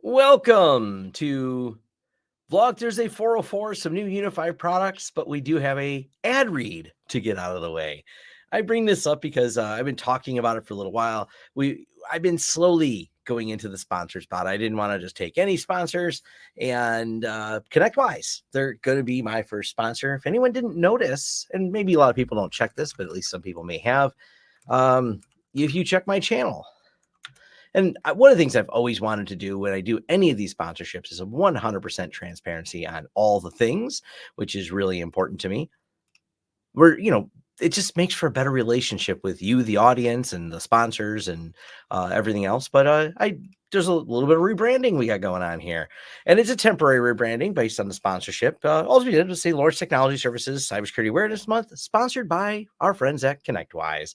Welcome to Vlog Thursday 404, some new UniFi products, but we do have a ad read to get out of the way. I bring this up because I've been talking about it for a little while. I've been slowly going into the sponsor spot. I didn't want to just take any sponsors, and ConnectWise, they're going to be my first sponsor. If anyone didn't notice, and maybe a lot of people don't check this, but at least some people may have, if you check my channel. And one of the things I've always wanted to do when I do any of these sponsorships is a 100% transparency on all the things, which is really important to me. It just makes for a better relationship with you, the audience, and the sponsors, and everything else. But there's a little bit of rebranding we got going on here, and it's a temporary rebranding based on the sponsorship. All we did was say Lawrence Technology Services Cybersecurity Awareness Month, sponsored by our friends at ConnectWise,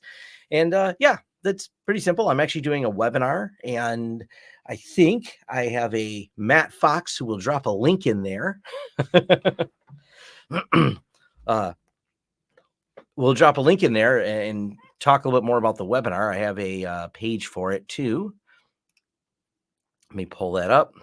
and that's pretty simple. I'm actually doing a webinar, and I think I have a Matt Fox who will drop a link in there. We'll drop a link in there and talk a little bit more about the webinar. I have a page for it too. Let me pull that up.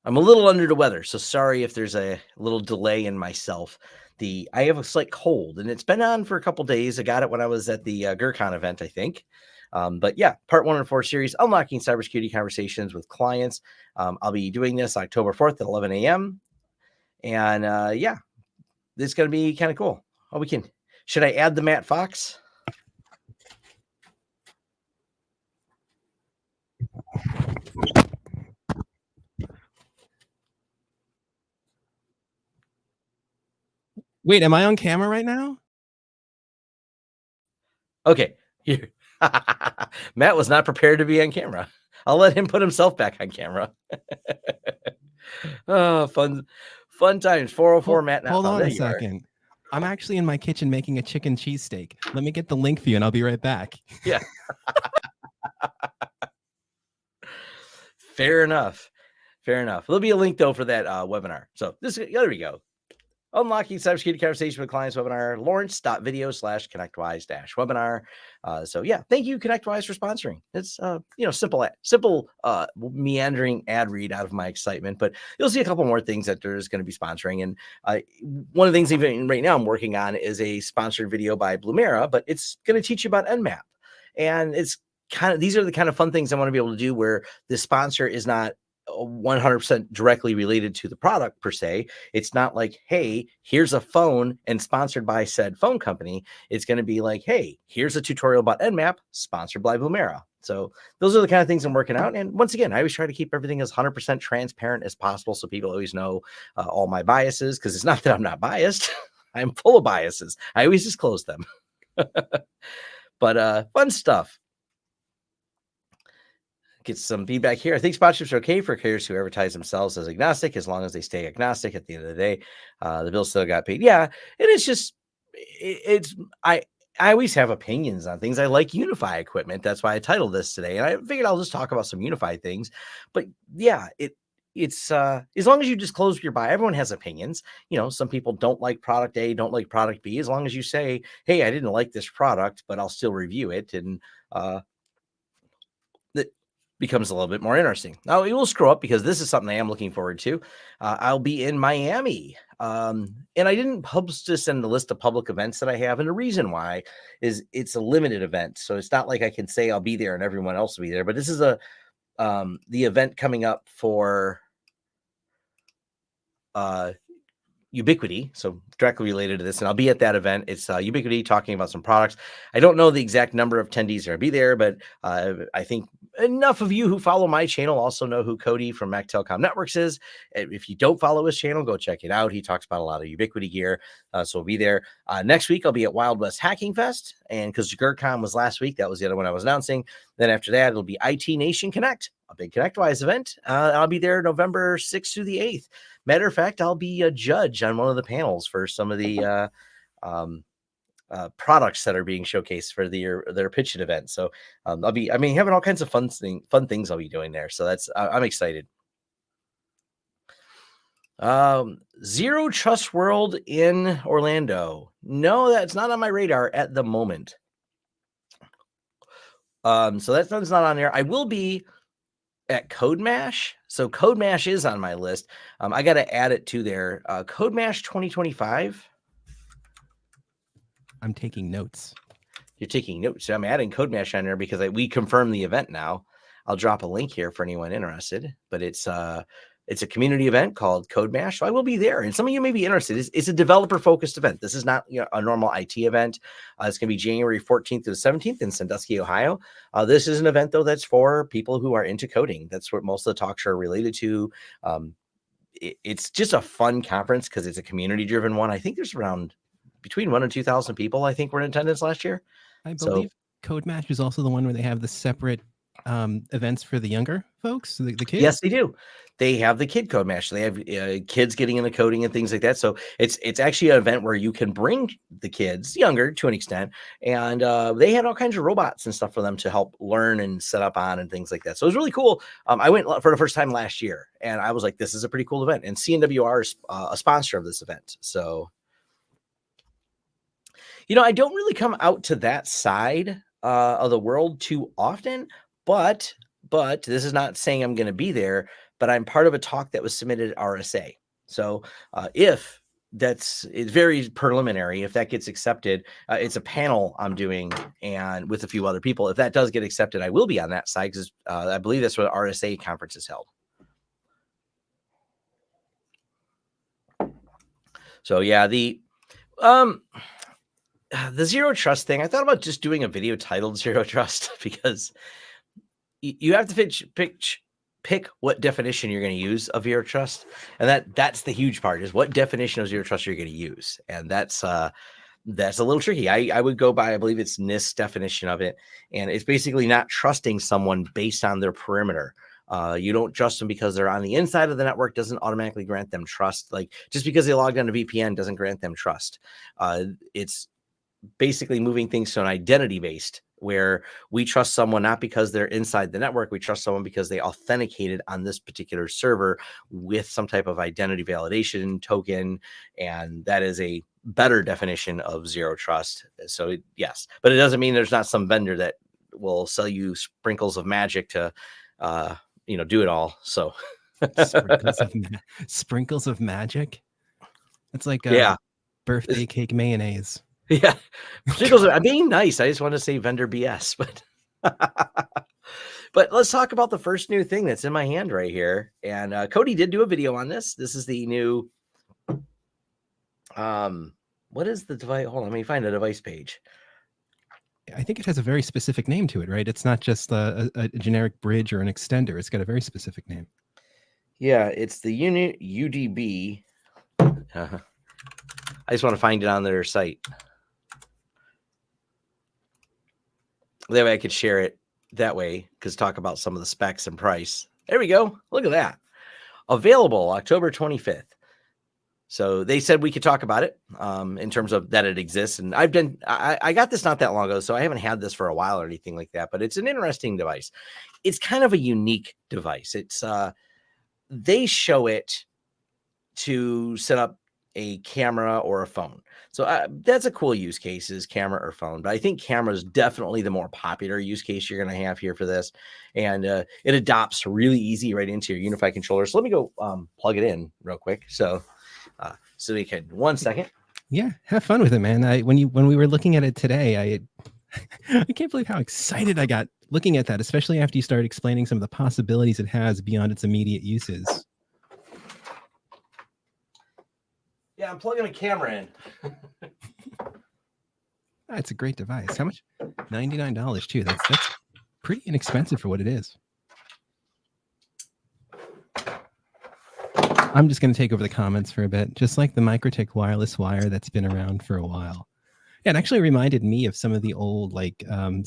I'm a little under the weather, so sorry if there's a little delay in myself. I have a slight cold, and it's been on for a couple days. I got it when I was at the GurCon event, I think. But yeah, part 1 of 4 series, Unlocking Cybersecurity Conversations with Clients. I'll be doing this October 4th at 11 a.m. And yeah, it's going to be kind of cool. Should I add the Matt Fox? Wait, am I on camera right now? Okay. Matt was not prepared to be on camera. I'll let him put himself back on camera. Oh, fun times. 404 Matt. Hold on a second. I'm actually in my kitchen making a chicken cheesesteak. Let me get the link for you, and I'll be right back. Yeah. Fair enough. There'll be a link, though, for that webinar. So there we go. Unlocking Cybersecurity Conversation with Clients webinar, lawrence.video/ConnectWise-webinar. So yeah, thank you, ConnectWise, for sponsoring. It's simple meandering ad read out of my excitement, but you'll see a couple more things that there's going to be sponsoring. And one of the things even right now I'm working on is a sponsored video by Blumera, but it's going to teach you about Nmap. And these are the kind of fun things I want to be able to do where the sponsor is not 100% directly related to the product per se. It's not like, hey, here's a phone and sponsored by said phone company. It's going to be like, hey, here's a tutorial about Nmap sponsored by Blumera. So those are the kind of things I'm working out. And once again, I always try to keep everything as 100% transparent as possible, so people always know all my biases, because it's not that I'm not biased. I'm full of biases. I always disclose them. But fun stuff. Get some feedback here. I think sponsorships are okay for carriers who advertise themselves as agnostic, as long as they stay agnostic at the end of the day. The bill still got paid. Yeah, and it's just, I always have opinions on things. I like UniFi equipment. That's why I titled this today. And I figured I'll just talk about some UniFi things. But yeah, it's as long as you disclose your buy, everyone has opinions. Some people don't like product A, don't like product B. As long as you say, hey, I didn't like this product, but I'll still review it. And becomes a little bit more interesting. Now, it will screw up because this is something I am looking forward to. I'll be in Miami. And I didn't publish this in the list of public events that I have. And the reason why is it's a limited event. So it's not like I can say I'll be there and everyone else will be there. But this is the event coming up for Ubiquity, so directly related to this, and I'll be at that event. It's Ubiquity talking about some products. I don't know the exact number of attendees that will be there, but I think enough of you who follow my channel also know who Cody from Mac Telecom Networks is. If you don't follow his channel, go check it out. He talks about a lot of Ubiquity gear, so we'll be there. Next week, I'll be at Wild West Hacking Fest, and because GurCon was last week, that was the other one I was announcing. Then after that, it'll be IT Nation Connect, a big ConnectWise event. I'll be there November 6th through the 8th. Matter of fact, I'll be a judge on one of the panels for some of the products that are being showcased for their pitch event. So I'll be having all kinds of fun things I'll be doing there. So that's I'm excited. Zero Trust World in Orlando. No, that's not on my radar at the moment. So that's not on there. I will be at CodeMash. So CodeMash is on my list. I got to add it to there. CodeMash 2025. I'm taking notes. You're taking notes. I'm adding CodeMash on there because we confirmed the event now. I'll drop a link here for anyone interested, but it's a community event called CodeMash. So I will be there, and some of you may be interested. It's a developer-focused event. This is not a normal IT event. It's going to be January 14th to the 17th in Sandusky, Ohio. This is an event, though, that's for people who are into coding. That's what most of the talks are related to. It's just a fun conference because it's a community-driven one. I think there's around between 1,000 and 2,000 people, I think, were in attendance last year. I believe CodeMash is also the one where they have the separate events for the younger folks, the kids. Yes, they do. They have the kid CodeMash. They have kids getting into coding and things like that. So it's actually an event where you can bring the kids younger to an extent, and they had all kinds of robots and stuff for them to help learn and set up on and things like that. So it was really cool. I went for the first time last year, and I was like, this is a pretty cool event. And CNWR is a sponsor of this event. So, I don't really come out to that side of the world too often, but this is not saying I'm going to be there, but I'm part of a talk that was submitted at RSA. So if it's very preliminary, if that gets accepted, it's a panel I'm doing and with a few other people. If that does get accepted, I will be on that side because I believe that's where the RSA conference is held. So yeah, the zero trust thing, I thought about just doing a video titled Zero Trust because you have to pick what definition you're going to use of zero trust. And that's the huge part, is what definition of zero trust you're going to use. And that's a little tricky. I would go by, I believe it's NIST's definition of it. And it's basically not trusting someone based on their perimeter. You don't trust them because they're on the inside of the network doesn't automatically grant them trust. Like just because they logged on to VPN doesn't grant them trust. It's basically moving things to an identity based, where we trust someone not because they're inside the network. We trust someone because they authenticated on this particular server with some type of identity validation token. And that is a better definition of zero trust. So yes, but it doesn't mean there's not some vendor that will sell you sprinkles of magic to, do it all. So sprinkles of magic. It's like birthday cake mayonnaise. Yeah, I'm being nice. I just want to say vendor BS, but let's talk about the first new thing that's in my hand right here. And Cody did do a video on this. This is the new, what is the device? Hold on, let me find a device page. I think it has a very specific name to it, right? It's not just a generic bridge or an extender. It's got a very specific name. Yeah, it's the UDB. I just want to find it on their site. That way I could share it that way, because talk about some of the specs and price. There we go. Look at that. Available October 25th. So they said we could talk about it in terms of that it exists. And I got this not that long ago, so I haven't had this for a while or anything like that, but it's an interesting device. It's kind of a unique device. It's they show it to set up a camera or a phone. So that's a cool use case, is camera or phone. But I think camera is definitely the more popular use case you're going to have here for this. And it adopts really easy right into your UniFi controller. So let me go plug it in real quick. So we can, 1 second. Yeah, have fun with it, man. When we were looking at it today, I can't believe how excited I got looking at that, especially after you started explaining some of the possibilities it has beyond its immediate uses. Yeah, I'm plugging a camera in. It's a great device. How much? $99 too. That's pretty inexpensive for what it is. I'm just going to take over the comments for a bit, just like the MikroTik wireless wire that's been around for a while. Yeah, it actually reminded me of some of the old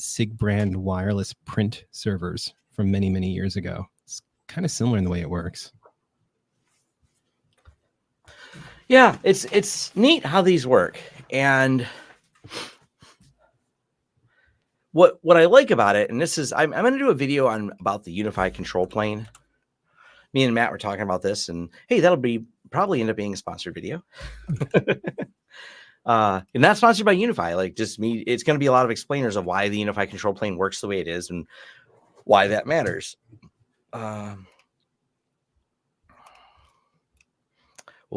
SIG brand wireless print servers from many, many years ago. It's kind of similar in the way it works. Yeah, it's neat how these work. And what I like about it, and this is, I'm going to do a video about the UniFi control plane. Me and Matt were talking about this, and hey, that'll probably end up being a sponsored video. And not sponsored by UniFi, like just me. It's going to be a lot of explainers of why the UniFi control plane works the way it is and why that matters. we'll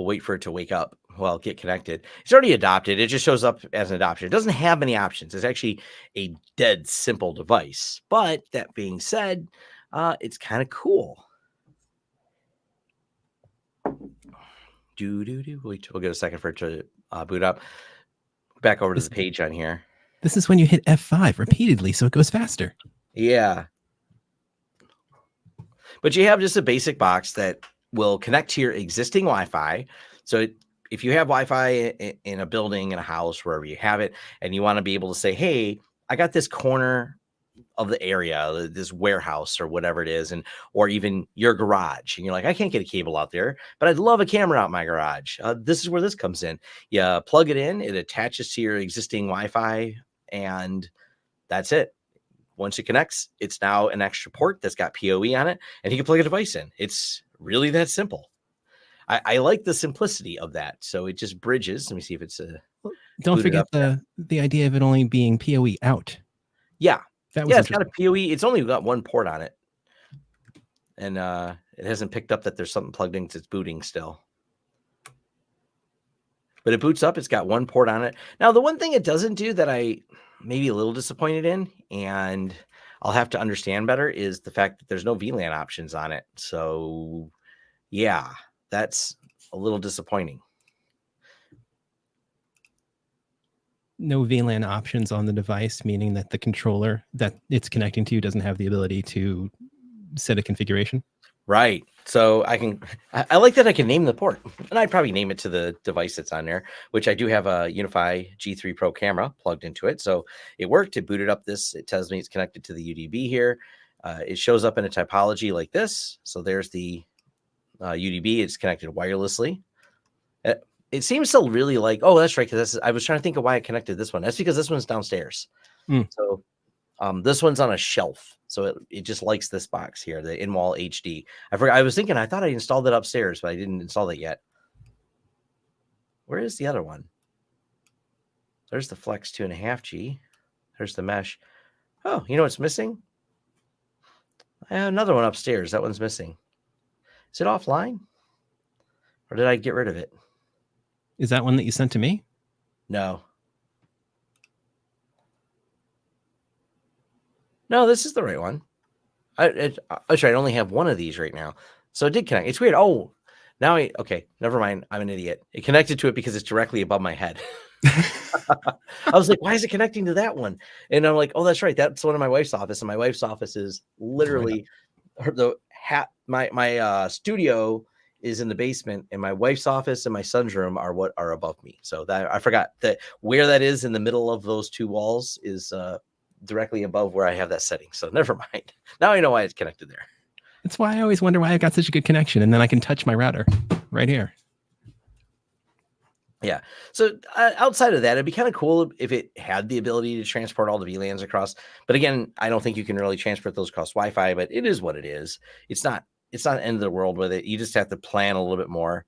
wait for it to wake up. Well, get connected. It's already adopted. It just shows up as an adoption. It doesn't have many options. It's actually a dead simple device. But that being said, it's kind of cool. We'll get a second for it to boot up. Back over to the page on here. This is when you hit F5 repeatedly, so it goes faster. Yeah. But you have just a basic box that will connect to your existing Wi-Fi. So if you have Wi-Fi in a building, in a house, wherever you have it, and you want to be able to say, hey, I got this corner of the area, this warehouse or whatever it is, or even your garage, and you're like, I can't get a cable out there, but I'd love a camera out in my garage. This is where this comes in. You plug it in, it attaches to your existing Wi-Fi, and that's it. Once it connects, it's now an extra port that's got PoE on it, and you can plug a device in. It's really that simple. I like the simplicity of that. So it just bridges. Let me see if it's don't forget the idea of it only being PoE out. Yeah. That was it's got a PoE. It's only got one port on it. And it hasn't picked up that there's something plugged in because it's booting still. But it boots up. It's got one port on it. Now, the one thing it doesn't do that I may be a little disappointed in, and I'll have to understand better, is the fact that there's no VLAN options on it. So, yeah, that's a little disappointing. No VLAN options on the device, meaning that the controller that it's connecting to doesn't have the ability to set a configuration. Right. So I like that I can name the port, and I'd probably name it to the device that's on there, which I do have a UniFi G3 Pro camera plugged into it. So it worked. It booted up this. It tells me it's connected to the UDB here. It shows up in a typology like this. So there's the UDB. It's connected wirelessly. It seems to really like, oh, that's right. Because I was trying to think of why it connected this one. That's because this one's downstairs. So this one's on a shelf. So it just likes this box here, the in-wall HD. I forgot. I was thinking, I thought I installed it upstairs, but I didn't install it yet. Where is the other one? There's the Flex 2.5G. There's the mesh. Oh, you know what's missing? I have another one upstairs. That one's missing. Is it offline? Or did I get rid of it? Is that one that you sent to me? No. No, this is the right one. I only have one of these right now. So it did connect. It's weird. Oh, now okay, never mind. I'm an idiot. It connected to it because it's directly above my head. I was like, why is it connecting to that one? And I'm like, oh, that's right. That's one of my wife's office. And my wife's office is literally my studio is in the basement, and my wife's office and my son's room are what are above me. So that I forgot that where that is in the middle of those two walls is directly above where I have that setting. So never mind. Now I know why it's connected there. That's why I always wonder why I got such a good connection, and then I can touch my router right here. Yeah. So outside of that, it'd be kind of cool if it had the ability to transport all the VLANs across. But again, I don't think you can really transport those across Wi-Fi, but it is what it is. It's not the end of the world with it. You just have to plan a little bit more.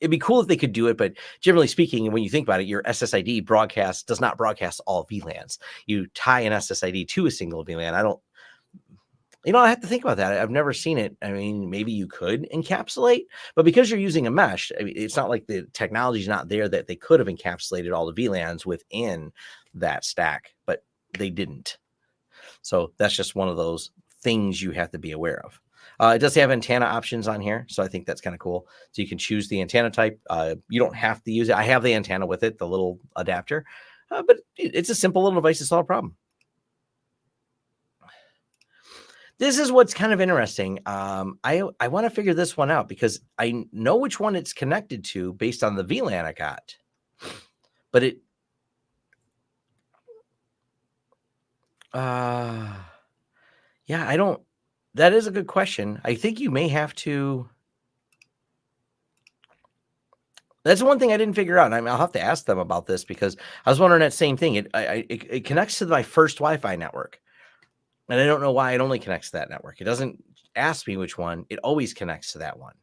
It'd be cool if they could do it, but generally speaking, when you think about it, your SSID does not broadcast all VLANs. You tie an SSID to a single VLAN. I have to think about that. I've never seen it. I mean, maybe you could encapsulate, but because you're using a mesh, I mean, it's not like the technology is not there that they could have encapsulated all the VLANs within that stack, but they didn't. So that's just one of those things you have to be aware of. It does have antenna options on here, so I think that's kind of cool. So you can choose the antenna type. You don't have to use it. I have the antenna with it, the little adapter, but it's a simple little device to solve a problem. This is what's kind of interesting. I want to figure this one out because I know which one it's connected to based on the VLAN I got, but yeah, I don't. That is a good question. I think you may have to. That's one thing I didn't figure out. I'll have to ask them about this because I was wondering that same thing. It connects to my first Wi-Fi network, and I don't know why it only connects to that network. It doesn't ask me which one. It always connects to that one.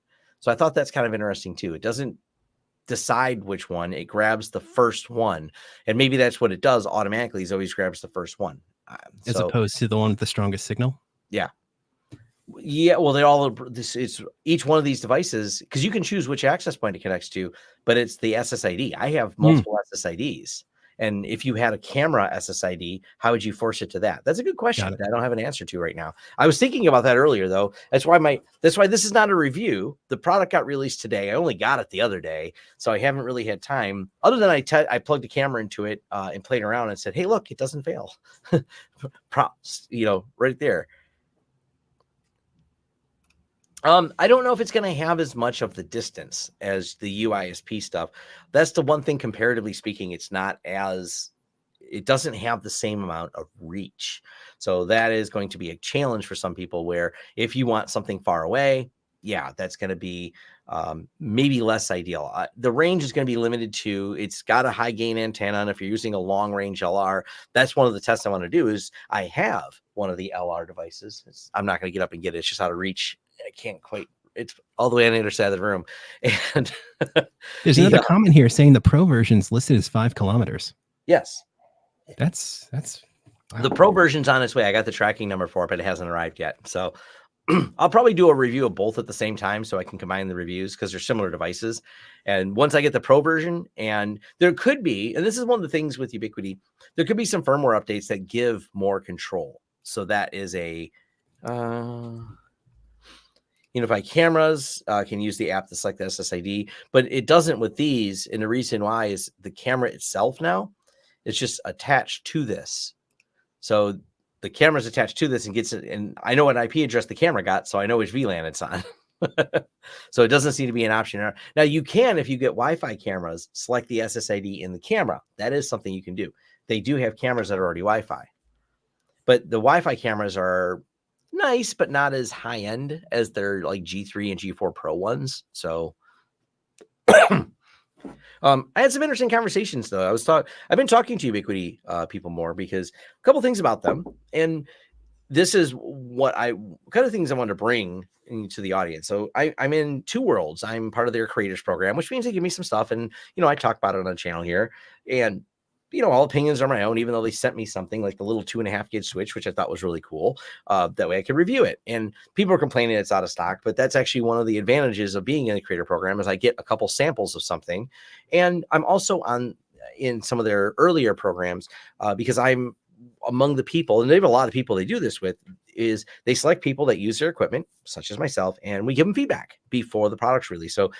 So I thought that's kind of interesting too. It doesn't decide which one. It grabs the first one, and maybe that's what it does automatically. It always grabs the first one, as opposed to the one with the strongest signal. Yeah. Yeah, well, they all this it's each one of these devices because you can choose which access point it connects to, but it's the SSID. I have multiple SSIDs, and if you had a camera SSID, how would you force it to that? That's a good question that I don't have an answer to right now. I was thinking about that earlier, though. That's why this is not a review. The product got released today. I only got it the other day, so I haven't really had time. Other than I plugged a camera into it and played around and said, "Hey, look, it doesn't fail." Props, right there. I don't know if it's going to have as much of the distance as the UISP stuff. That's the one thing, comparatively speaking, it doesn't have the same amount of reach. So that is going to be a challenge for some people where if you want something far away, yeah, that's going to be maybe less ideal. The range is going to be limited to, it's got a high gain antenna. And if you're using a long range LR, that's one of the tests I want to do is I have one of the LR devices. I'm not going to get up and get it. It's just out of reach. I can't quite, it's all the way on the other side of the room. And there's another comment here saying the Pro version's listed as 5 kilometers. Yes. That's wow. The Pro version's on its way. I got the tracking number for it, but it hasn't arrived yet. So I'll probably do a review of both at the same time so I can combine the reviews because they're similar devices. And once I get the Pro version, and there could be, and this is one of the things with Ubiquiti, there could be some firmware updates that give more control. So that is a UniFi cameras can use the app to select the SSID, but it doesn't with these. And the reason why is the camera itself now, it's just attached to this. So the camera's attached to this and gets it. And I know what IP address the camera got, so I know which VLAN it's on. So it doesn't seem to be an option. Now you can, if you get Wi-Fi cameras, select the SSID in the camera. That is something you can do. They do have cameras that are already Wi-Fi, but the Wi-Fi cameras are nice, but not as high end as their like G3 and G4 Pro ones. So I had some interesting conversations though. I've been talking to Ubiquiti people more because a couple things about them, and this is what kind of things I want to bring into the audience. So I'm in two worlds. I'm part of their creators program, which means they give me some stuff, and I talk about it on the channel here, and all opinions are my own, even though they sent me something like the little 2.5 gig switch, which I thought was really cool. That way I could review it. And people are complaining it's out of stock, but that's actually one of the advantages of being in the creator program is I get a couple samples of something. And I'm also in some of their earlier programs because I'm among the people, and they have a lot of people they do this with, is they select people that use their equipment, such as myself, and we give them feedback before the product's released. So,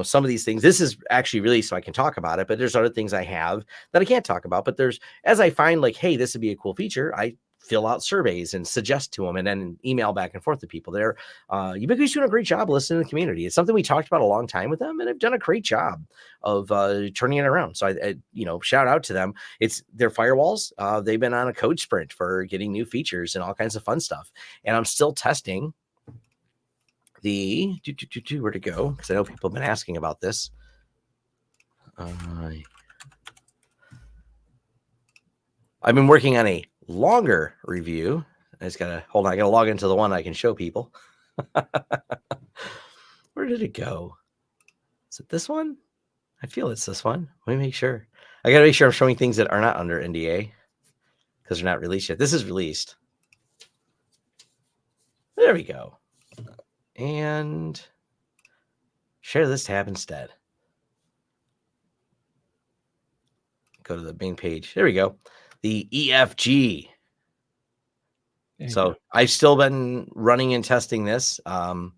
some of these things, this is actually released so I can talk about it, but there's other things I have that I can't talk about. But as I find like, hey, this would be a cool feature, I fill out surveys and suggest to them and then email back and forth to people. Ubiquiti's doing a great job listening to the community. It's something we talked about a long time with them, and they've done a great job of turning it around. So I shout out to them. It's their firewalls. They've been on a code sprint for getting new features and all kinds of fun stuff. And I'm still testing where to go, because I know people have been asking about this. I've been working on a longer review. I just gotta hold on. I gotta log into the one I can show people. Where did it go? Is it this one? I feel it's this one. Let me make sure. I gotta make sure I'm showing things that are not under NDA because they're not released yet. This is released. There we go. And share this tab instead. Go to the main page. There we go. The EFG. So I've still been running and testing this. Got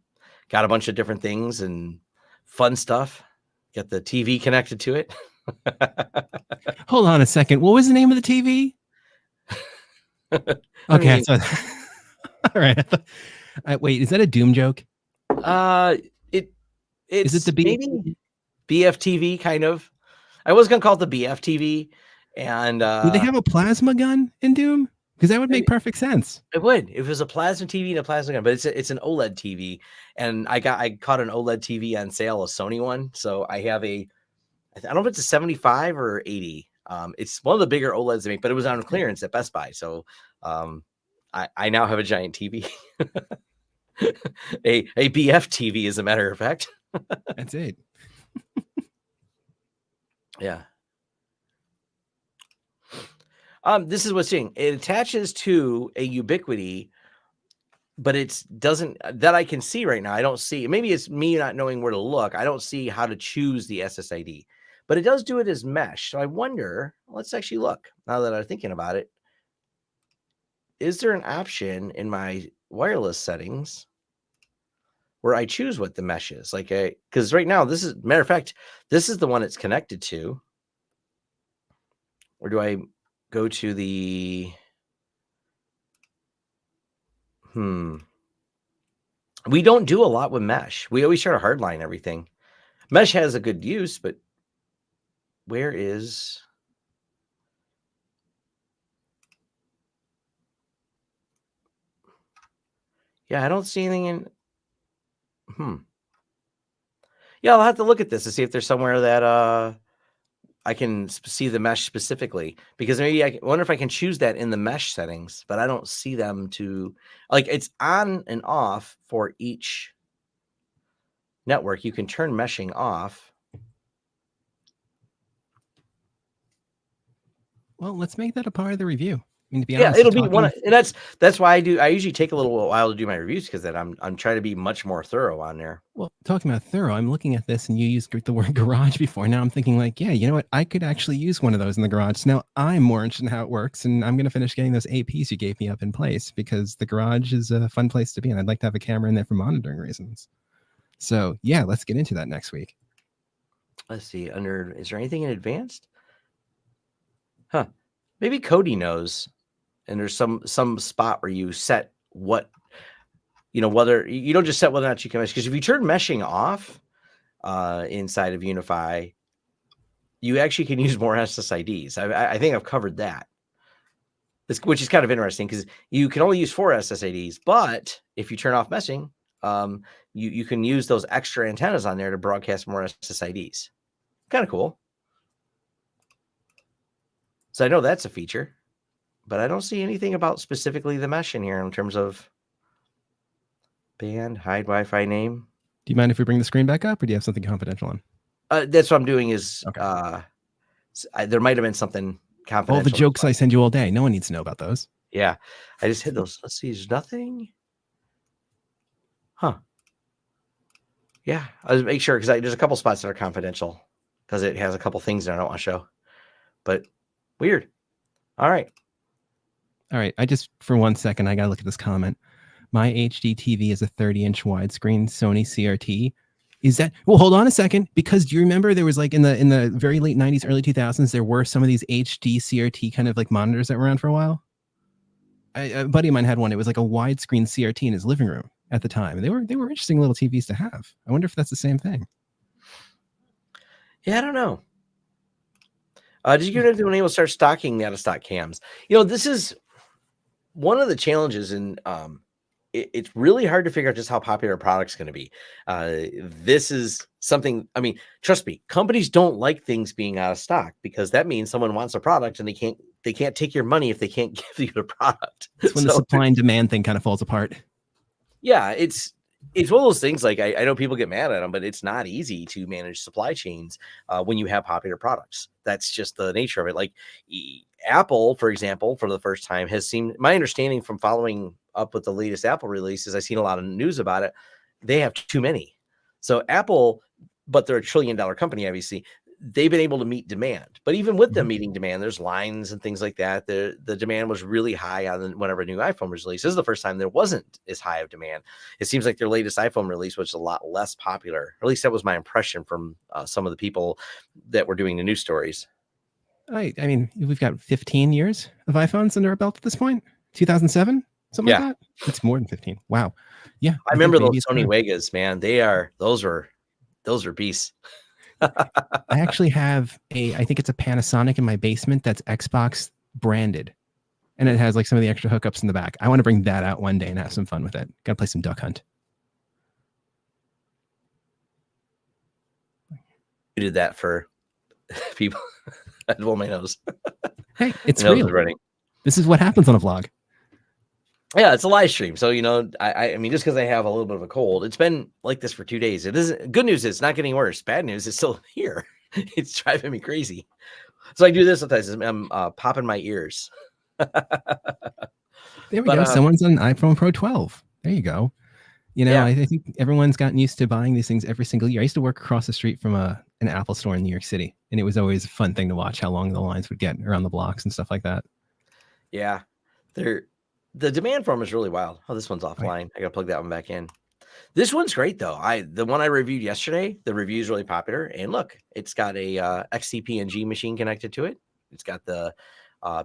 a bunch of different things and fun stuff. Got the TV connected to it. Hold on a second. What was the name of the TV? Okay. All right. Wait, is that a Doom joke? Is it the maybe BFTV kind of? I was gonna call it the BFTV. And do they have a plasma gun in Doom? Because that would make perfect sense. It would. If it was a plasma TV and a plasma gun, but it's an OLED TV, and I caught an OLED TV on sale, a Sony one. So I have I don't know if it's a 75 or 80. It's one of the bigger OLEDs they make, but it was on clearance at Best Buy. So I now have a giant TV. a BF TV, as a matter of fact. That's it. Yeah. This is what's seeing. It attaches to a Ubiquiti but it's doesn't that I can see right now. I don't see. Maybe it's me not knowing where to look. I don't see how to choose the SSID, but it does do it as mesh. So I wonder. Let's actually look now that I'm thinking about it. Is there an option in my wireless settings where I choose what the mesh is? Like, because right now this is matter of fact, this is the one it's connected to. Or do I go to the? We don't do a lot with mesh. We always try to hardline everything. Mesh has a good use, but where is? Yeah, I don't see anything in. Yeah, I'll have to look at this to see if there's somewhere that I can see the mesh specifically, because maybe I wonder if I can choose that in the mesh settings, but I don't see them to like it's on and off for each network. You can turn meshing off. Well, let's make that a part of the review. I mean, to be Yeah, honest, it'll be one, and that's why I usually take a little while to do my reviews, because that I'm trying to be much more thorough on there. Well, talking about thorough, I'm looking at this, and you used the word garage before. Now I'm thinking like, yeah, you know what? I could actually use one of those in the garage. So now I'm more interested in how it works, and I'm going to finish getting those APs you gave me up in place, because the garage is a fun place to be, and I'd like to have a camera in there for monitoring reasons. So yeah, let's get into that next week. Let's see. Is there anything in advanced? Huh? Maybe Cody knows. And there's some spot where you set what, whether you don't just set whether or not you can mesh. Because if you turn meshing off inside of UniFi, you actually can use more SSIDs. I think I've covered that, which is kind of interesting, because you can only use 4 SSIDs. But if you turn off meshing, you can use those extra antennas on there to broadcast more SSIDs. Kind of cool. So I know that's a feature. But I don't see anything about specifically the mesh in here in terms of band, hide Wi-Fi name. Do you mind if we bring the screen back up, or do you have something confidential on? That's what I'm doing is, okay. There might have been something confidential. All the jokes I send you all day. No one needs to know about those. Yeah. I just hit those. Let's see. There's nothing. Huh. Yeah. I'll make sure, because there's a couple spots that are confidential, because it has a couple things that I don't want to show. But weird. All right. I just, for 1 second, I got to look at this comment. My HD TV is a 30-inch widescreen Sony CRT. Is that, well, hold on a second, because do you remember there was like in the very late 90s, early 2000s, there were some of these HD CRT kind of like monitors that were around for a while? A buddy of mine had one. It was like a widescreen CRT in his living room at the time. And they were interesting little TVs to have. I wonder if that's the same thing. Yeah, I don't know. Did you get into when able to start stocking the out-of-stock cams? This is one of the challenges, and it's really hard to figure out just how popular a product's going to be. This is something, I mean, trust me, companies don't like things being out of stock, because that means someone wants a product and they can't take your money if they can't give you the product. It's when the supply and demand thing kind of falls apart. Yeah, it's one of those things. Like, I know people get mad at them, but it's not easy to manage supply chains when you have popular products. That's just the nature of it. Like Apple, for example, for the first time has seen, my understanding from following up with the latest Apple releases, I've seen a lot of news about it. They have too many. So Apple, but they're $1 trillion company, obviously, they've been able to meet demand. But even with them meeting demand, there's lines and things like that. The demand was really high on whenever a new iPhone was released. This is the first time there wasn't as high of demand. It seems like their latest iPhone release was a lot less popular. Or at least that was my impression from some of the people that were doing the news stories. I mean, we've got 15 years of iPhones under our belt at this point. 2007, something like that. It's more than 15. Wow. Yeah, I remember those Sony Vegas, man. Those are beasts. I actually have I think it's a Panasonic in my basement that's Xbox branded, and it has like some of the extra hookups in the back. I want to bring that out one day and have some fun with it. Got to play some Duck Hunt. You did that for people. I blow my nose. Hey, it's real. Running. This is what happens on a vlog. Yeah, it's a live stream. So, I mean, just because I have a little bit of a cold, it's been like this for 2 days. It isn't good news. It's not getting worse. Bad news, it's still here. It's driving me crazy. So I do this sometimes. I'm popping my ears. There we go. Someone's on an iPhone Pro 12. There you go. You know, Yeah. I think everyone's gotten used to buying these things every single year. I used to work across the street from an Apple store in New York City, and it was always a fun thing to watch how long the lines would get around the blocks and stuff like that. Yeah. The demand for them is really wild. Oh, this one's Oh, yeah. offline. I gotta plug that one back in. This one's great though. The one I reviewed yesterday, the review is really popular. And look, it's got a XCP-NG machine connected to it. It's got the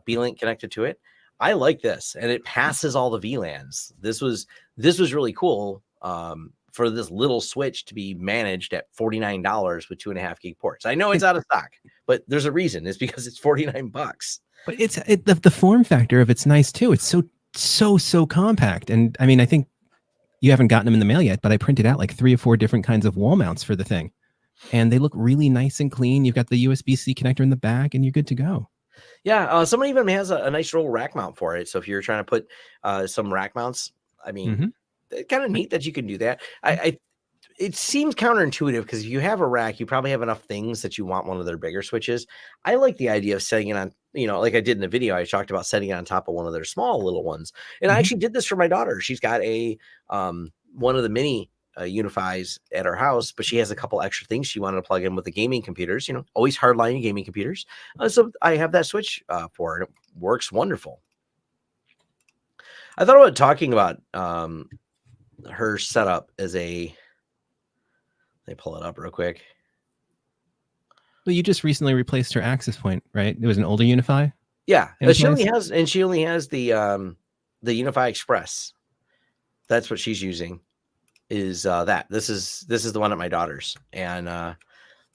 B-Link connected to it. I like this, and it passes all the VLANs. This was really cool for this little switch to be managed at $49 with 2.5 gig ports. I know it's out of stock, but there's a reason. It's because it's $49. But the form factor of it's nice too. It's so compact. And I mean, I think you haven't gotten them in the mail yet, but I printed out like 3 or 4 different kinds of wall mounts for the thing. And they look really nice and clean. You've got the USB-C connector in the back and you're good to go. Yeah, someone even has a nice little rack mount for it. So if you're trying to put some rack mounts, I mean, it's kind of neat that you can do that. It seems counterintuitive because if you have a rack, you probably have enough things that you want one of their bigger switches. I like the idea of setting it on, like I did in the video, I talked about setting it on top of one of their small little ones. And I actually did this for my daughter. She's got a one of the mini UniFis at her house, but she has a couple extra things she wanted to plug in with the gaming computers, always hardlining gaming computers. So I have that switch for her, and it works wonderful. I thought about talking about her setup as a, let me pull it up real quick. Well, you just recently replaced her access point, right? It was an older UniFi. Yeah, she only has the UniFi Express. That's what she's using. Is that this is the one at my daughter's, and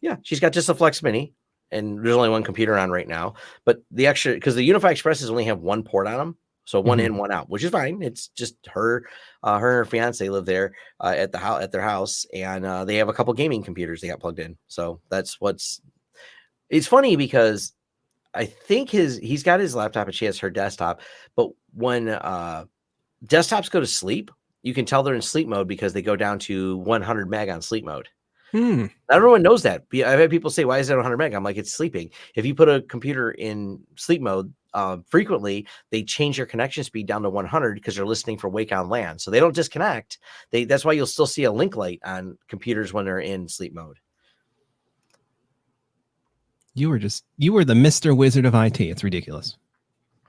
yeah, she's got just a Flex Mini, and there's only one computer on right now. But the extra, because the UniFi Expresses only have one port on them, so one in, one out, which is fine. It's just her and her fiance live there at their house, and they have a couple gaming computers they got plugged in. So that's what's. It's funny because I think he's got his laptop and she has her desktop, but when desktops go to sleep, you can tell they're in sleep mode because they go down to 100 meg on sleep mode. Not everyone knows that. I've had people say, why is it 100 meg? I'm like, it's sleeping. If you put a computer in sleep mode frequently, they change their connection speed down to 100 because they're listening for wake on LAN. So they don't disconnect. That's why you'll still see a link light on computers when they're in sleep mode. You were the Mr. Wizard of IT. It's ridiculous.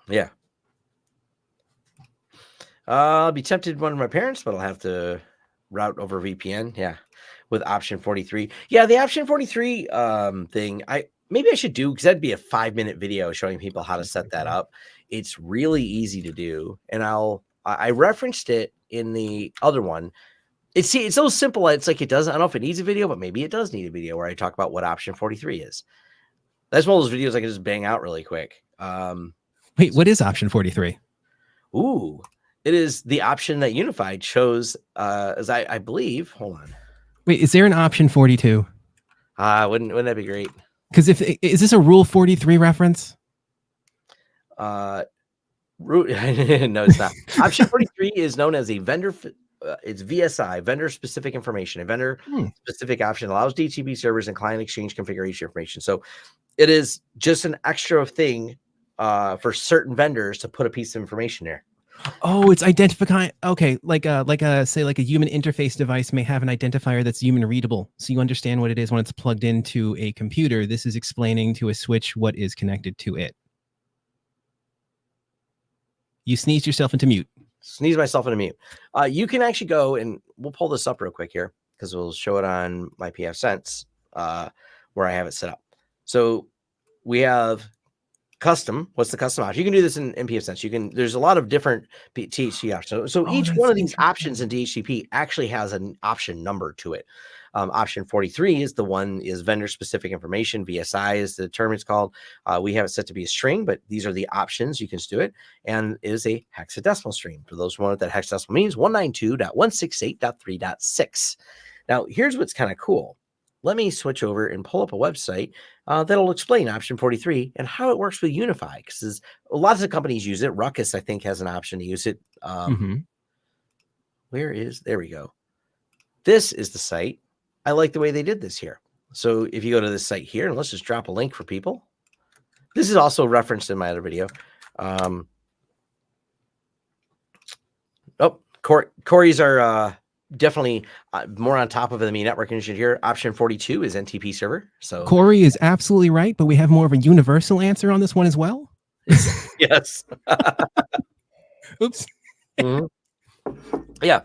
Yeah. I'll be tempted one of my parents, but I'll have to route over VPN. Yeah. With option 43. Yeah. The option 43 thing, maybe I should do, because that'd be a 5-minute video showing people how to set that up. It's really easy to do. And I referenced it in the other one. It's so simple. It's like, it doesn't, I don't know if it needs a video, but maybe it does need a video where I talk about what option 43 is. That's one of those videos I can just bang out really quick. Wait, what is option 43? Ooh, it is the option that UniFi chose as I believe. Hold on. Wait, is there an option 42? Wouldn't that be great? Because is this a Rule 43 reference? No, it's not. Option 43 is known as a vendor. It's VSI, vendor specific information. A vendor specific option allows DHCP servers and client exchange configuration information. So it is just an extra thing for certain vendors to put a piece of information there. Oh, it's identifying. Okay, like a human interface device may have an identifier that's human readable, so you understand what it is when it's plugged into a computer. This is explaining to a switch what is connected to it. You sneezed yourself into mute. Sneeze myself into mute. You can actually go, and we'll pull this up real quick here because we'll show it on my PFSense where I have it set up. So we have custom. What's the custom option? You can do this in PFSense. There's a lot of different THCP options. So each one of these options in DHCP actually has an option number to it. Option 43 is vendor specific information. VSI is the term it's called. We have it set to be a string, but these are the options. You can do it. And it is a hexadecimal string. For those who want what that hexadecimal means, 192.168.3.6. Now, here's what's kind of cool. Let me switch over and pull up a website that'll explain option 43 and how it works with UniFi, because a lot of the companies use it. Ruckus, I think, has an option to use it. There we go. This is the site. I like the way they did this here. So if you go to this site here, and let's just drop a link for people. This is also referenced in my other video. Oh, Corey's are definitely more on top of the network engineer here. Option 42 is NTP server. So Corey is absolutely right, but we have more of a universal answer on this one as well. yes. Oops. Mhm. Yeah.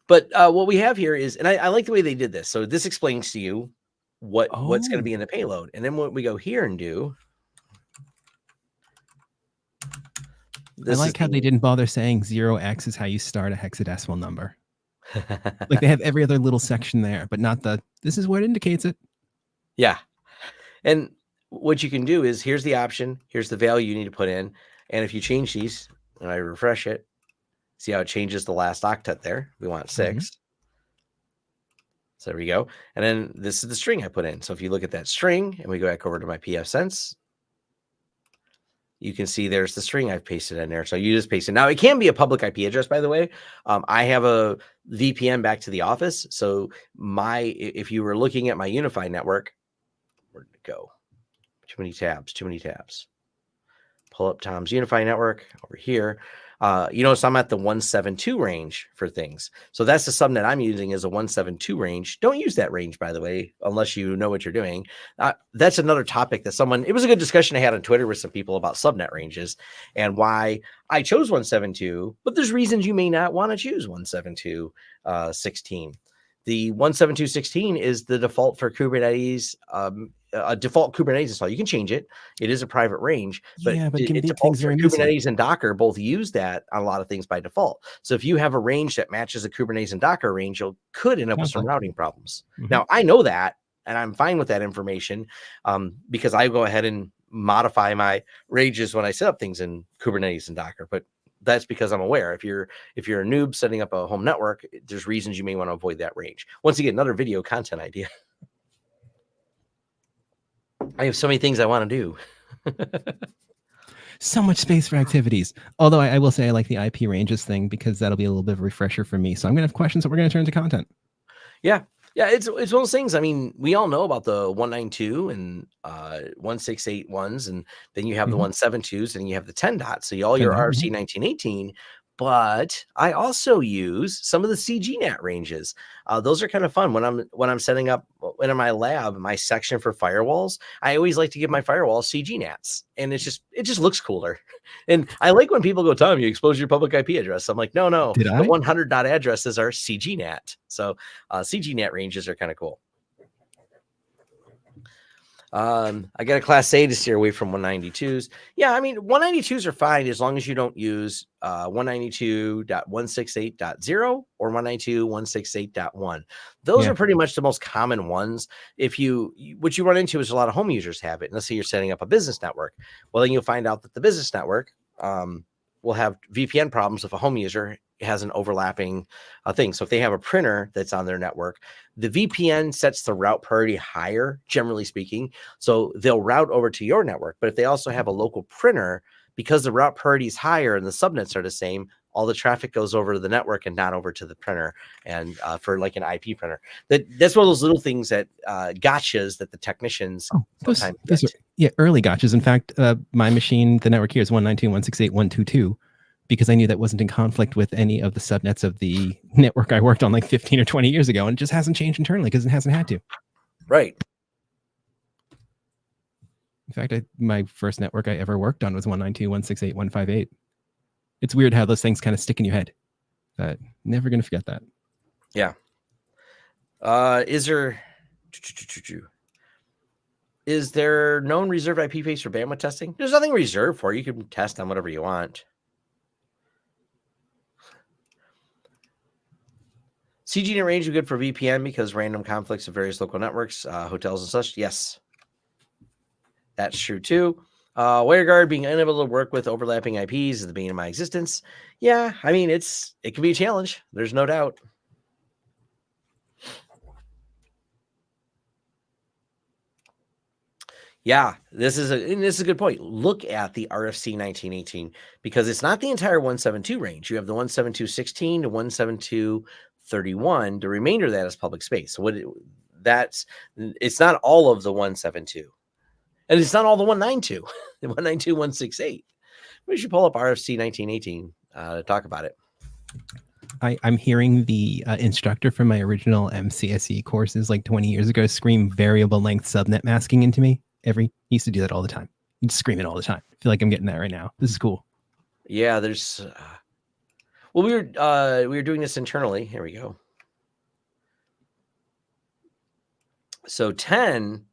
But what we have here is, and I like the way they did this. So this explains to you what's going to be in the payload. And then what we go here and do. I like how they didn't bother saying 0x is how you start a hexadecimal number. Like they have every other little section there, but not this is what indicates it. Yeah. And what you can do is, here's the option. Here's the value you need to put in. And if you change these, and I refresh it, see how it changes the last octet there. We want 6. So there we go. And then this is the string I put in. So if you look at that string and we go back over to my pfSense, you can see there's the string I've pasted in there. So you just paste it. Now it can be a public IP address, by the way. I have a VPN back to the office. So if you were looking at my UniFi network, where did it go? Too many tabs. Pull up Tom's UniFi network over here. You notice I'm at the 172 range for things. So that's the subnet I'm using is a 172 range. Don't use that range, by the way, unless you know what you're doing. That's another topic that it was a good discussion I had on Twitter with some people about subnet ranges and why I chose 172, but there's reasons you may not want to choose 172.16. The 172.16 is the default for Kubernetes, a default Kubernetes install. You can change it. It is a private range, but yeah, but it defaults for Kubernetes and Docker both use that on a lot of things by default. So if you have a range that matches a Kubernetes and Docker range, you could end up with some routing problems. Now, I know that, and I'm fine with that information because I go ahead and modify my ranges when I set up things in Kubernetes and Docker, but that's because I'm aware if you're a noob setting up a home network, there's reasons you may want to avoid that range. Once again, another video content idea. I have so many things I want to do. So much space for activities. Although I will say I like the IP ranges thing because that'll be a little bit of a refresher for me. So I'm going to have questions that we're going to turn into content. Yeah. It's one of those things. I mean, we all know about the 192 and 168.1s, and then you have the 172s, and you have the 10 dots. So all your RFC 1918. But I also use some of the CGNAT ranges. Those are kind of fun when I'm setting up in my lab, my section for firewalls. I always like to give my firewalls CGNATs, and it just looks cooler. And I like when people go, Tom, you expose your public IP address. I'm like, no, the 100 dot addresses are CGNAT. So CGNAT ranges are kind of cool. I got a class A to steer away from 192s. Yeah, I mean, 192s are fine as long as you don't use 192.168.0 or 192.168.1. Those are pretty much the most common ones. What you run into is a lot of home users have it. Let's say you're setting up a business network. Well, then you'll find out that the business network will have VPN problems if a home user has an overlapping thing. So if they have a printer that's on their network, the VPN sets the route priority higher, generally speaking. So they'll route over to your network. But if they also have a local printer, because the route priority is higher and the subnets are the same, all the traffic goes over to the network and not over to the printer. And for like an IP printer, that's one of those little things that gotchas that the technicians sometimes those are early gotchas. In fact, my machine, the network here is 192.168.122. Because I knew that wasn't in conflict with any of the subnets of the network I worked on like 15 or 20 years ago. And it just hasn't changed internally because it hasn't had to. Right. In fact, my first network I ever worked on was 192.168.158. It's weird how those things kind of stick in your head. But never going to forget that. Yeah. Is there known reserved IP space for bandwidth testing? There's nothing reserved for. You can test on whatever you want. CGNet range is good for VPN because random conflicts of various local networks, hotels and such. Yes, that's true too. WireGuard being unable to work with overlapping IPs is the bane of my existence. Yeah, I mean it can be a challenge. There's no doubt. Yeah, this is a good point. Look at the RFC 1918 because it's not the entire 172 range. You have the 172.16 to 172.31. The remainder of that is public space. So it's not all of the 172. And it's not all the 192, the 192.168. We should pull up RFC 1918 to talk about it. I'm hearing the instructor from my original MCSE courses like 20 years ago scream variable length subnet masking into me. He used to do that all the time. He'd scream it all the time. I feel like I'm getting that right now. This is cool. Yeah, there's. Well, we were doing this internally. Here we go. So 10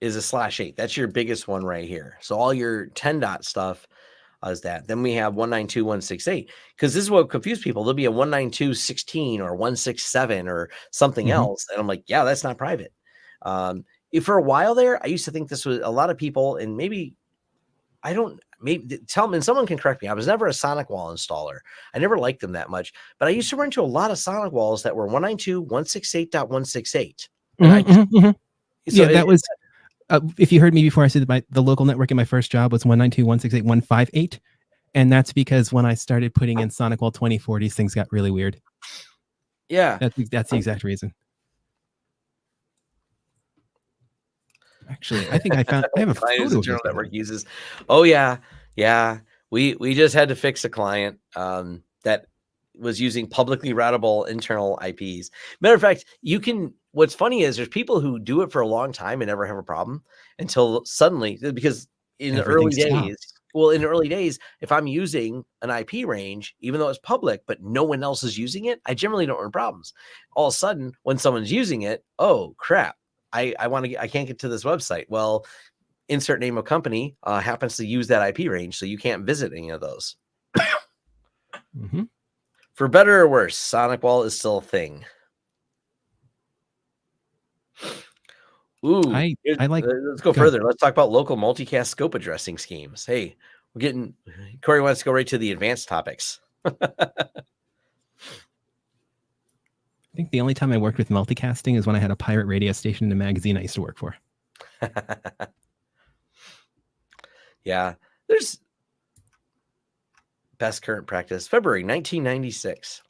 is a /8. That's your biggest one right here. So all your 10 dot stuff is that. Then we have 192.168, because this is what confused people. There'll be a 192.16 or 167 or something else. And I'm like, yeah, that's not private. For a while there, I used to think this was a lot of people, and maybe tell me, and someone can correct me. I was never a Sonic Wall installer. I never liked them that much, but I used to run into a lot of Sonic Walls that were 192.168.168. Yeah, that was. If you heard me before, I said that the local network in my first job was 192.168.158, and that's because when I started putting in Sonic Wall 2040s, things got really weird. Yeah, that's the exact reason. Actually, I think I have a photo of this network uses. Oh yeah. We just had to fix a client that was using publicly routable internal IPs. Matter of fact, what's funny is there's people who do it for a long time and never have a problem until suddenly, because in the early days, if I'm using an IP range, even though it's public, but no one else is using it, I generally don't run problems. All of a sudden, when someone's using it, oh crap, I can't get to this website. Well, insert name of company happens to use that IP range, so you can't visit any of those. For better or worse, Sonic Wall is still a thing. Ooh, I like. Let's go further. Let's talk about local multicast scope addressing schemes. Hey, Corey wants to go right to the advanced topics. I think the only time I worked with multicasting is when I had a pirate radio station in a magazine I used to work for. Yeah, there's best current practice, February 1996.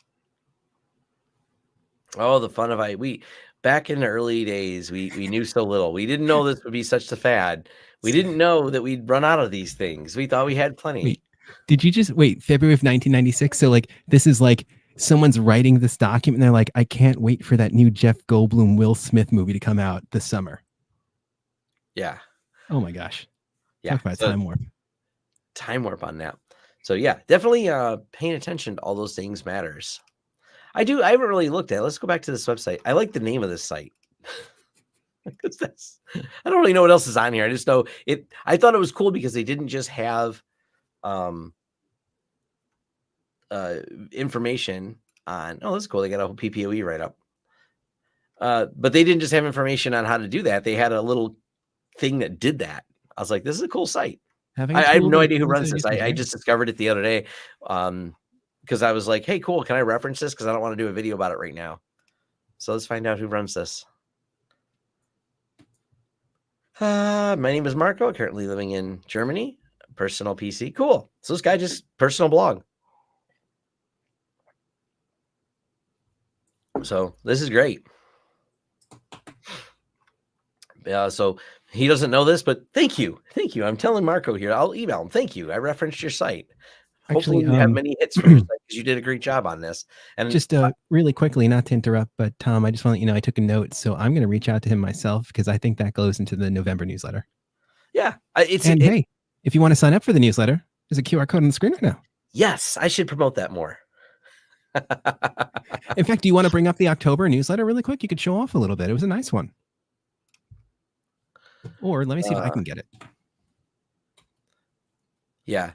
Oh, the fun of back in the early days, we knew so little. We didn't know this would be such a fad. We didn't know that we'd run out of these things. We thought we had plenty. Wait, did you just February of 1996? So this is someone's writing this document and they're like, I can't wait for that new Jeff Goldblum, Will Smith movie to come out this summer. Yeah. Oh my gosh. Yeah. Talk about time warp. Time warp on that. So yeah, definitely paying attention to all those things matters. I haven't really looked at it. Let's go back to this website. I like the name of this site. Because I don't really know what else is on here. I just know it. I thought it was cool because they didn't just have information on, oh, that's cool. They got a whole PPOE right up. But they didn't just have information on how to do that. They had a little thing that did that. I was like, this is a cool site. I have no idea who runs this. I just discovered it the other day because I was like, hey, cool. Can I reference this? Because I don't want to do a video about it right now. So let's find out who runs this. My name is Marco, currently living in Germany. Personal PC. Cool. So this guy just personal blog. So this is great. So he doesn't know this, but thank you. I'm telling Marco here. I'll email him. Thank you. I referenced your site. Hopefully you have many hits for your site because you did a great job on this. And just really quickly, not to interrupt, but Tom, I just want to let you know I took a note, so I'm going to reach out to him myself because I think that goes into the November newsletter. Yeah, hey, if you want to sign up for the newsletter, there's a QR code on the screen right now. Yes, I should promote that more. In fact, do you want to bring up the October newsletter really quick? You could show off a little bit. It was a nice one. Or let me see if I can get it. Yeah.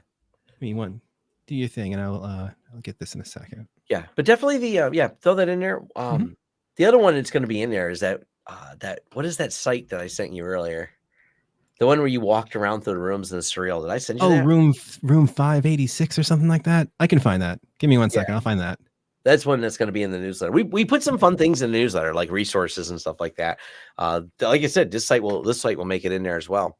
Do your thing, and I'll get this in a second. Yeah, but definitely throw that in there. The other one that's going to be in there is that what is that site that I sent you earlier? The one where you walked around through the rooms in the surreal. Did I send you that? Room 586 or something like that. I can find that. Give me 1 second. I'll find that. That's one that's going to be in the newsletter. We put some fun things in the newsletter, like resources and stuff like that. Like I said, this site will make it in there as well.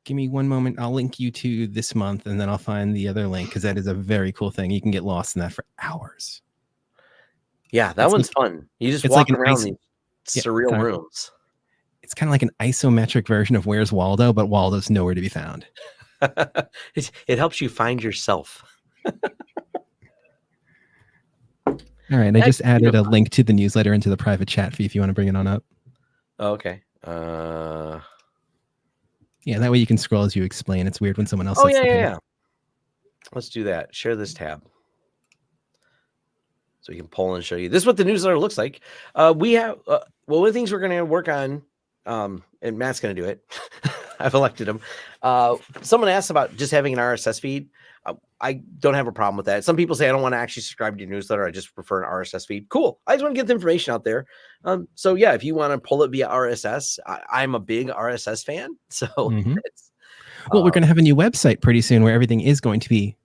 Give me 1 moment. I'll link you to this month, and then I'll find the other link because that is a very cool thing. You can get lost in that for hours. Yeah, that one's fun. You just walk around these surreal rooms. It's kind of like an isometric version of Where's Waldo, but Waldo's nowhere to be found. It helps you find yourself. All right. I just added a link to the newsletter into the private chat feed if you want to bring it on up. Okay. Yeah, that way you can scroll as you explain. It's weird when someone else. Oh yeah. Let's do that. Share this tab. So we can pull and show you. This is what the newsletter looks like. We have one of the things we're going to work on, and Matt's going to do it. I've elected him. Someone asked about just having an RSS feed. I don't have a problem with that. Some people say I don't want to actually subscribe to your newsletter. I just prefer an RSS feed. Cool. I just want to get the information out there. So yeah, if you want to pull it via RSS, I'm a big RSS fan. So well, we're going to have a new website pretty soon where everything is going to be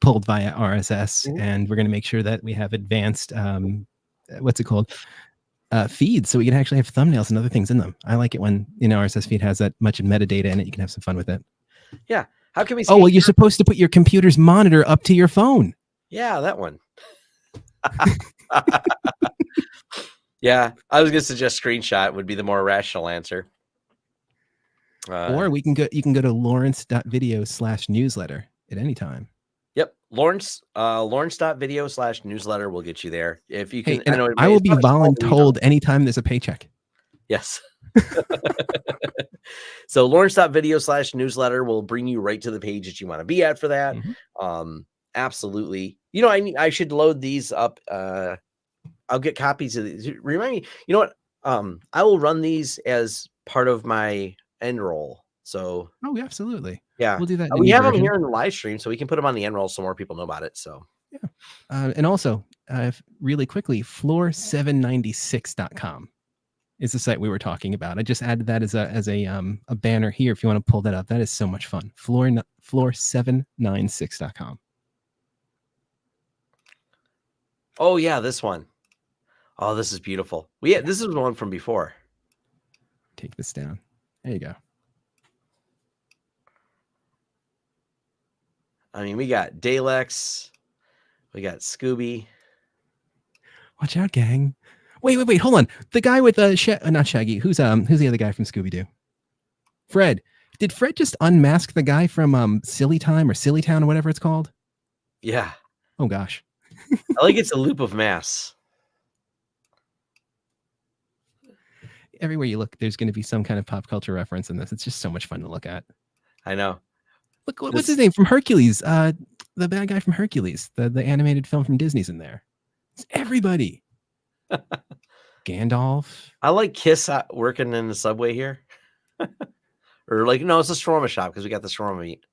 pulled via RSS, and we're going to make sure that we have advanced what's it called, feeds, so we can actually have thumbnails and other things in them. I like it when RSS feed has that much metadata in it. You can have some fun with it. Yeah. How can we? Oh well, you're supposed to put your computer's monitor up to your phone. Yeah, that one. Yeah, I was going to suggest screenshot would be the more rational answer. Or you can go to lawrence.video/newsletter at any time. Yep. Lawrence.video/newsletter will get you there. If you can, hey, I will be voluntold anytime there's a paycheck. Yes. So Lawrence.video/newsletter will bring you right to the page that you want to be at for that. Absolutely. I should load these up. I'll get copies of these. Remind me, you know what? I will run these as part of my end roll. So yeah, absolutely. Yeah, we'll do that. We have them here in the live stream, so we can put them on the end roll so more people know about it. So yeah, and also really quickly, floor796.com is the site we were talking about. I just added that as a banner here. If you want to pull that up, that is so much fun. Floor796.com. Oh yeah, this one. Oh, this is beautiful. This is the one from before. Take this down. There you go. I mean, we got Dalex, we got Scooby. Watch out, gang! Wait! Hold on. The guy with not Shaggy. Who's the other guy from Scooby Doo? Fred. Did Fred just unmask the guy from Silly Time or Silly Town or whatever it's called? Yeah. Oh gosh. I like it's a loop of mass. Everywhere you look, there's going to be some kind of pop culture reference in this. It's just so much fun to look at. I know. Look, what's his name from Hercules? The bad guy from Hercules, the animated film from Disney's in there. It's everybody. Gandalf. I like Kiss working in the subway here. Or no, it's a shawarma shop because we got the shawarma meat.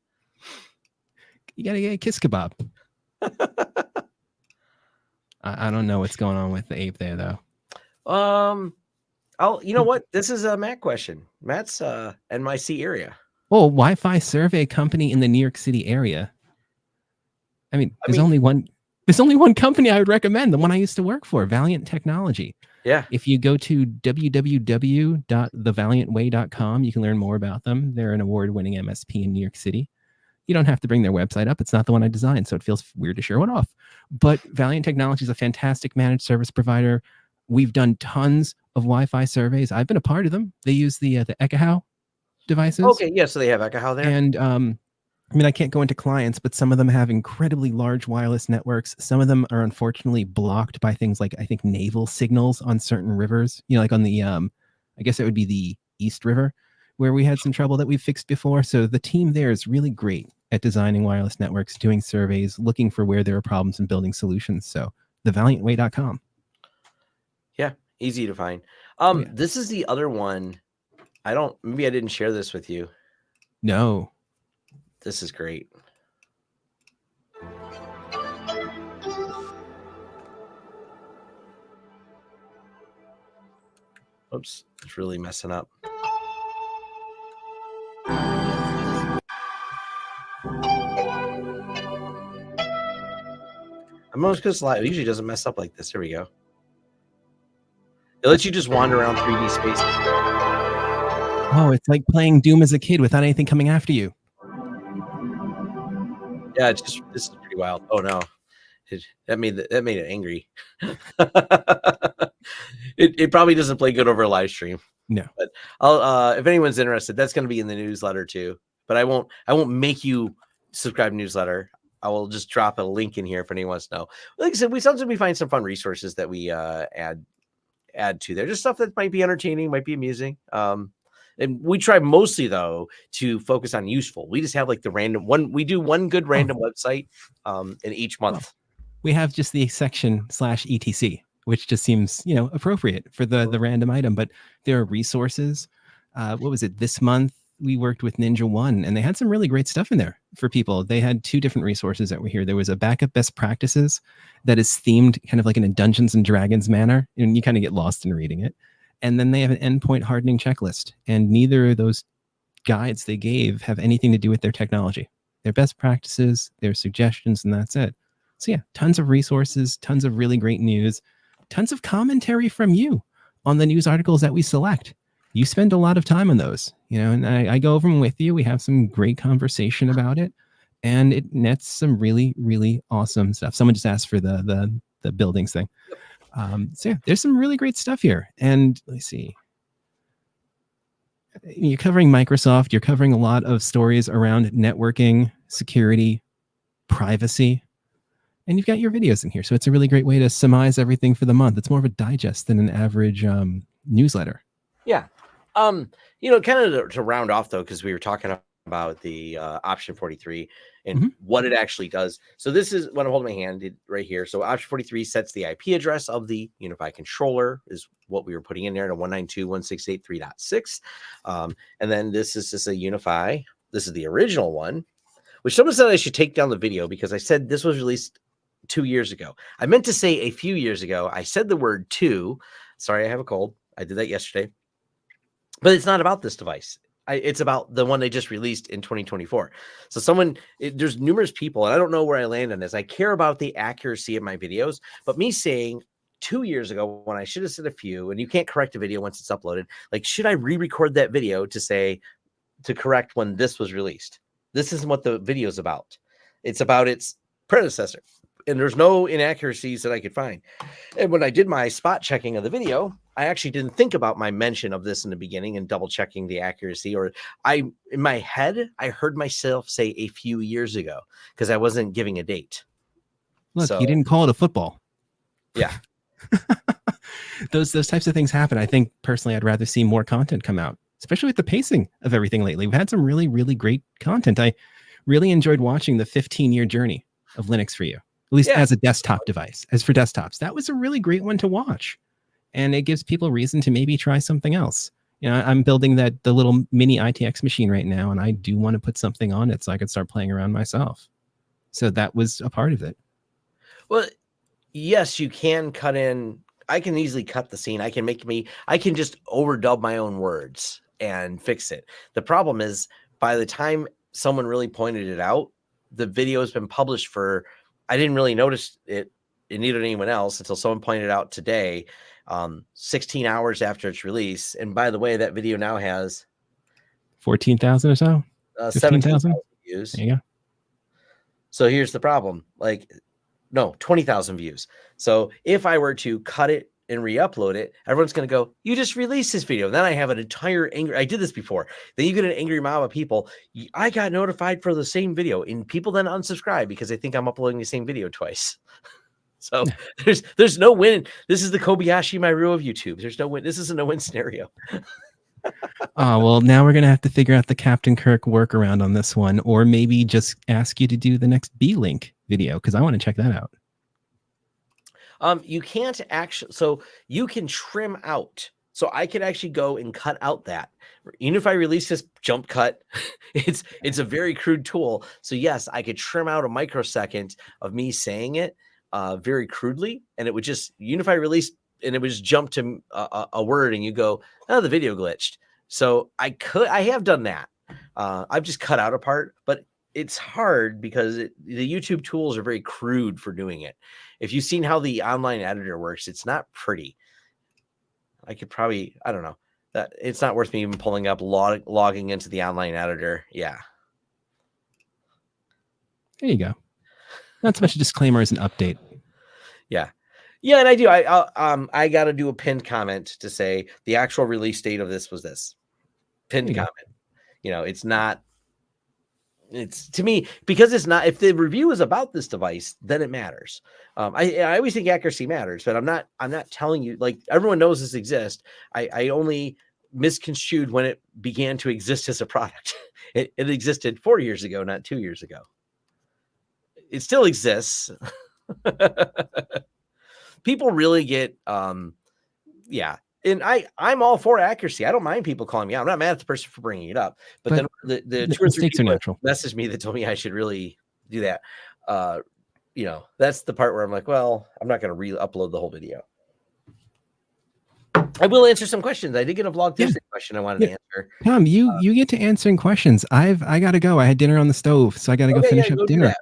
You gotta get a Kiss kebab. I don't know what's going on with the ape there though. You know what? This is a Matt question. Matt's NYC area. Oh, Wi-Fi survey company in the New York City area. There's only one company I would recommend, the one I used to work for, Valiant Technology. Yeah. If you go to www.thevaliantway.com, you can learn more about them. They're an award-winning MSP in New York City. You don't have to bring their website up. It's not the one I designed, so it feels weird to share one off. But Valiant Technology is a fantastic managed service provider. We've done tons of Wi-Fi surveys. I've been a part of them. They use the Ekahau devices. Okay, yeah, so they have Ekahau there. And I can't go into clients, but some of them have incredibly large wireless networks. Some of them are unfortunately blocked by things like, I think, naval signals on certain rivers. Like on the, I guess it would be the East River, where we had some trouble that we've fixed before. So the team there is really great at designing wireless networks, doing surveys, looking for where there are problems and building solutions. So thevaliantway.com. Yeah, easy to find. Yeah. This is the other one. Maybe I didn't share this with you. No. This is great. Oops, it's really messing up. I'm almost going to slide. It usually doesn't mess up like this. Here we go. It lets you just wander around 3D space. Oh, it's like playing Doom as a kid without anything coming after you. Yeah, this is pretty wild. Oh no, that made it angry. It probably doesn't play good over a live stream. No, but I'll if anyone's interested, that's going to be in the newsletter too. But I won't make you subscribe to newsletter. I will just drop a link in here if anyone wants to know. Like I said, sometimes we find some fun resources that we add to there. Just stuff that might be entertaining, might be amusing. And we try mostly though to focus on useful. We just have like the random one. We do one good random website in each month. We have just the section /etc, which just seems, appropriate for the random item. But there are resources. What was it this month? We worked with Ninja One, and they had some really great stuff in there for people. They had 2 different resources that were here. There was a backup best practices that is themed kind of like in a Dungeons and Dragons manner, and you kind of get lost in reading it. And then they have an endpoint hardening checklist, and neither of those guides they gave have anything to do with their technology. Their best practices, their suggestions, and that's it. So yeah, tons of resources, tons of really great news, tons of commentary from you on the news articles that we select. You spend a lot of time on those, and I go over them with you. We have some great conversation about it, and it nets some really, really awesome stuff. Someone just asked for the buildings thing. So yeah, there's some really great stuff here. And let's see. You're covering Microsoft. You're covering a lot of stories around networking, security, privacy. And you've got your videos in here. So it's a really great way to surmise everything for the month. It's more of a digest than an average newsletter. Yeah. Kind of to round off though, because we were talking about the option 43 and what it actually does. So this is what I'm holding my hand right here. So option 43 sets the IP address of the UniFi controller is what we were putting in there to 192.168.3.6. And then this is just a UniFi. This is the original one, which someone said I should take down the video because I said this was released 2 years ago. I meant to say a few years ago. I said the word 2. Sorry, I have a cold. I did that yesterday. But it's not about this device. It's about the one they just released in 2024. So there's numerous people, and I don't know where I land on this. I care about the accuracy of my videos, but me saying 2 years ago when I should have said a few, and you can't correct a video once it's uploaded, like should I re-record that video to correct when this was released? This isn't what the video is about. It's about its predecessor. And there's no inaccuracies that I could find. And when I did my spot checking of the video, I actually didn't think about my mention of this in the beginning and double checking the accuracy. Or in my head, I heard myself say a few years ago because I wasn't giving a date. Look, you didn't call it a football. Yeah. Those types of things happen. I think personally, I'd rather see more content come out, especially with the pacing of everything lately. We've had some really, really great content. I really enjoyed watching the 15-year journey of Linux for you. At least as a desktop device. As for desktops, that was a really great one to watch. And it gives people reason to maybe try something else. I'm building the little mini ITX machine right now, and I do want to put something on it so I could start playing around myself. So that was a part of it. Well, yes, you can cut in. I can easily cut the scene. I can just overdub my own words and fix it. The problem is by the time someone really pointed it out, the video has been published I didn't really notice it, and neither did anyone else until someone pointed it out today, 16 hours after its release. And by the way, that video now has 14,000 or so, 17,000 views. There you go. So here's the problem: 20,000 views. So if I were to cut it and re-upload it, everyone's going to go, you just released this video. And then I have an entire I did this before. Then you get an angry mob of people. I got notified for the same video, and people then unsubscribe because they think I'm uploading the same video twice. So there's no win. This is the Kobayashi Maru of YouTube. There's no win. This is a no-win scenario. Oh, well, now we're going to have to figure out the Captain Kirk workaround on this one, or maybe just ask you to do the next B-Link video because I want to check that out. You can't actually, so you can trim out. So I could actually go and cut out that. UniFi released this jump cut. It's a very crude tool. So yes, I could trim out a microsecond of me saying it very crudely, and it would just UniFi released, and it would just jump to a word, and you go, oh, the video glitched. So I have done that. I've just cut out a part, but it's hard because the YouTube tools are very crude for doing it. If you've seen how the online editor works, it's not pretty. I could probably, I don't know, that it's not worth me even pulling up logging into the online editor. Yeah. There you go. Not so much a disclaimer as an update. Yeah. Yeah, and I do. I got to do a pinned comment to say the actual release date of this was this. Pinned comment. It's not It's to me, because it's not, if the review is about this device, then it matters. I always think accuracy matters, but I'm not telling you, like, everyone knows this exists. I only misconstrued when it began to exist as a product. It existed 4 years ago, not 2 years ago. It still exists. People really get yeah. And I'm all for accuracy. I don't mind people calling me out. I'm not mad at the person for bringing it up. But But then the 2 or 3 mistakes are people that natural. messaged me that told me I should really do that. That's the part where I'm like, well, I'm not going to re-upload the whole video. I will answer some questions. I did get a Vlog Thursday question I wanted to answer. Tom, you get to answering questions. I got to go. I had dinner on the stove, so I got to go finish up Go do dinner. that.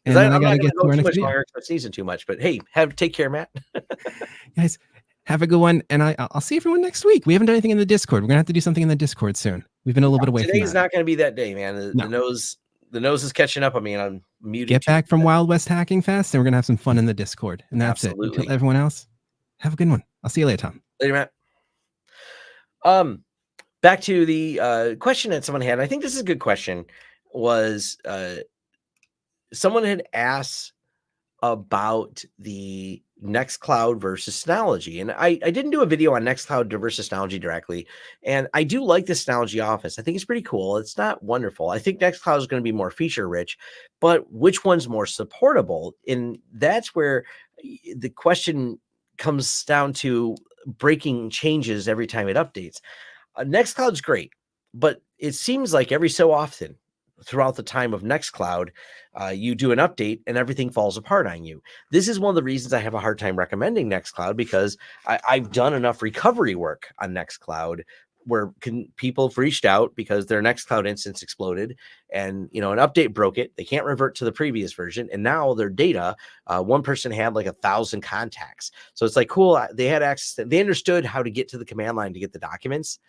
And then I I'm got not to going get to to go our too next much video. longer because I'm sneezing too much. But hey, take care, Matt. Guys, have a good one. And I'll see everyone next week. We haven't done anything in the Discord. We're going to have to do something in the Discord soon. We've been a little bit away from that. Today's not going to be that day, man. The nose is catching up on me, and I'm muted. Get back from Wild West Hacking Fest, and we're going to have some fun in the Discord. And that's Absolutely. it. Until everyone else, have a good one. I'll see you later, Tom. Later, Matt. Back to the question that someone had. I think this is a good question. Was someone had asked about the Nextcloud versus Synology, and I didn't do a video on Nextcloud versus Synology directly, and I do like the Synology Office. I think it's pretty cool. It's not wonderful. I think Nextcloud is going to be more feature rich, but which one's more supportable? And that's where the question comes down to breaking changes every time it updates. Nextcloud's great, but it seems like every so often throughout the time of Nextcloud, you do an update and everything falls apart on you. This is one of the reasons I have a hard time recommending Nextcloud, because I've done enough recovery work on Nextcloud where people have reached out because their Nextcloud instance exploded and an update broke it. They can't revert to the previous version, and now their data, one person had like 1,000 contacts. So it's like, cool, they had access, they understood how to get to the command line to get the documents,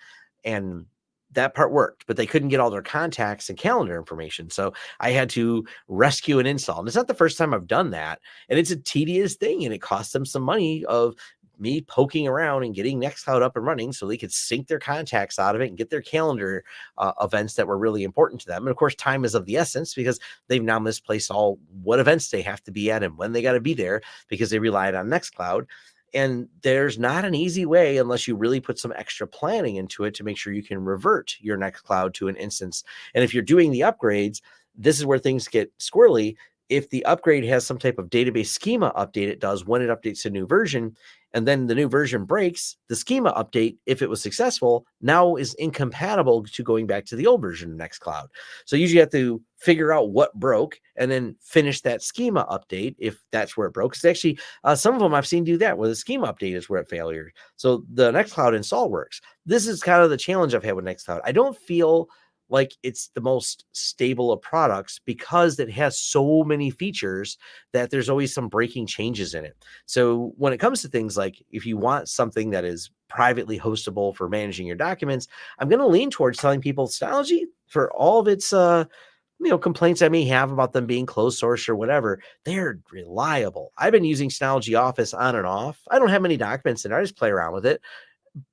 and that part worked, but they couldn't get all their contacts and calendar information. So I had to rescue and install. And it's not the first time I've done that. And it's a tedious thing, and it cost them some money of me poking around and getting Nextcloud up and running so they could sync their contacts out of it and get their calendar events that were really important to them. And of course, time is of the essence because they've now misplaced all what events they have to be at and when they got to be there because they relied on Nextcloud. And there's not an easy way unless you really put some extra planning into it to make sure you can revert your Nextcloud to an instance. And if you're doing the upgrades, this is where things get squirrely. If the upgrade has some type of database schema update, it does when it updates a new version, and then the new version breaks, the schema update, if it was successful, now is incompatible to going back to the old version of Nextcloud. So you usually have to figure out what broke and then finish that schema update if that's where it broke. Because actually, some of them I've seen do that, where the schema update is where it failure. So the Nextcloud install works. This is kind of the challenge I've had with Nextcloud. I don't feel like it's the most stable of products because it has so many features that there's always some breaking changes in it. So when it comes to things like if you want something that is privately hostable for managing your documents, I'm going to lean towards telling people Synology, for all of its complaints I may have about them being closed source or whatever, they're reliable. I've been using Synology Office on and off. I don't have many documents in there. I just play around with it.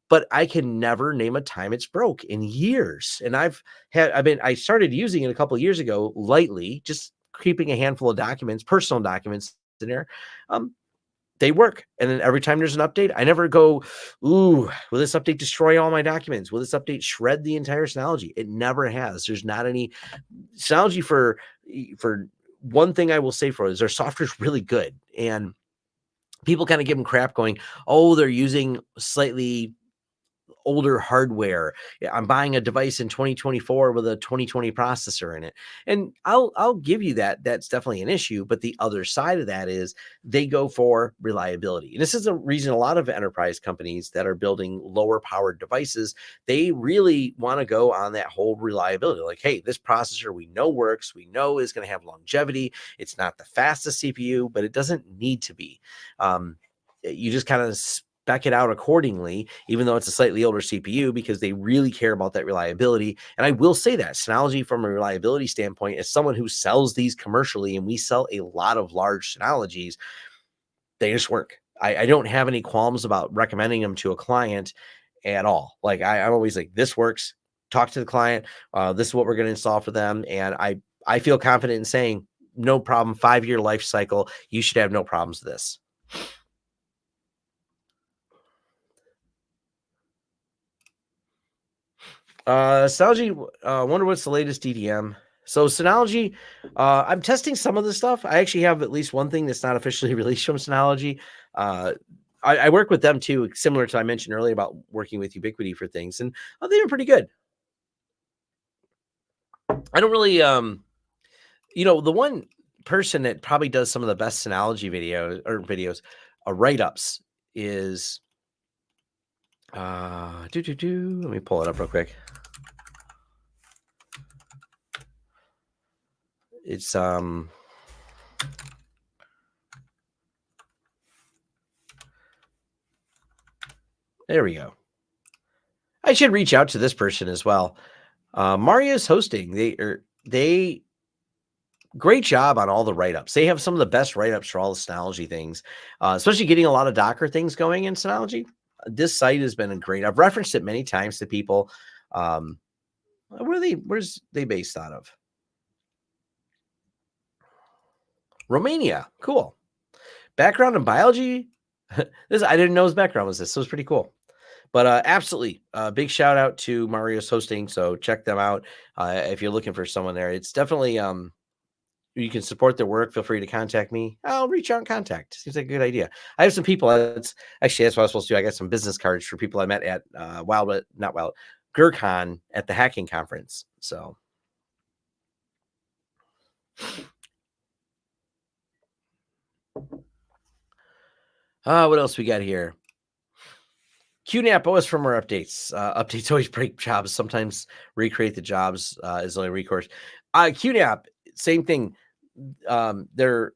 But I can never name a time it's broke in years. And I started using it a couple of years ago lightly, just keeping a handful of documents, personal documents in there. They work. And then every time there's an update, I never go, ooh, will this update destroy all my documents? Will this update shred the entire Synology? It never has. There's not any Synology for one thing I will say for it is their software is really good. And people kind of give them crap going, oh, they're using slightly older hardware. I'm buying a device in 2024 with a 2020 processor in it. And I'll give you that. That's definitely an issue. But the other side of that is they go for reliability. And this is the reason a lot of enterprise companies that are building lower powered devices, they really want to go on that whole reliability. Like, hey, this processor we know works. We know is going to have longevity. It's not the fastest CPU, but it doesn't need to be. You just kind of spec it out accordingly, even though it's a slightly older CPU, because they really care about that reliability. And I will say that Synology, from a reliability standpoint, as someone who sells these commercially, and we sell a lot of large Synologies, they just work. I don't have any qualms about recommending them to a client at all. Like I'm always like, this works. Talk to the client. This is what we're going to install for them. And I feel confident in saying no problem. 5-year life cycle. You should have no problems with this. Synology, wonder what's the latest DDM. So Synology, I'm testing some of the stuff. I actually have at least one thing that's not officially released from Synology. I work with them too, similar to I mentioned earlier about working with Ubiquity for things, and they've been pretty good. I don't really, the one person that probably does some of the best Synology videos, write-ups is, let me pull it up real quick. It's there we go. I should reach out to this person as well. Mario's hosting. They great job on all the write-ups. They have some of the best write-ups for all the Synology things, especially getting a lot of Docker things going in Synology. This site has been great. I've referenced it many times to people. Where's they based out of? Romania. Cool. Background in biology. I didn't know his background was this. So it's pretty cool. But absolutely, big shout out to Mario's hosting. So check them out if you're looking for someone there. It's definitely you can support their work. Feel free to contact me. I'll reach out and contact. Seems like a good idea. I have some people. That's what I was supposed to do. I got some business cards for people I met at GurCon at the hacking conference. So. What else we got here? QNAP OS firmware updates. Updates always break jobs. Sometimes recreate the jobs is the only recourse. QNAP, same thing. They're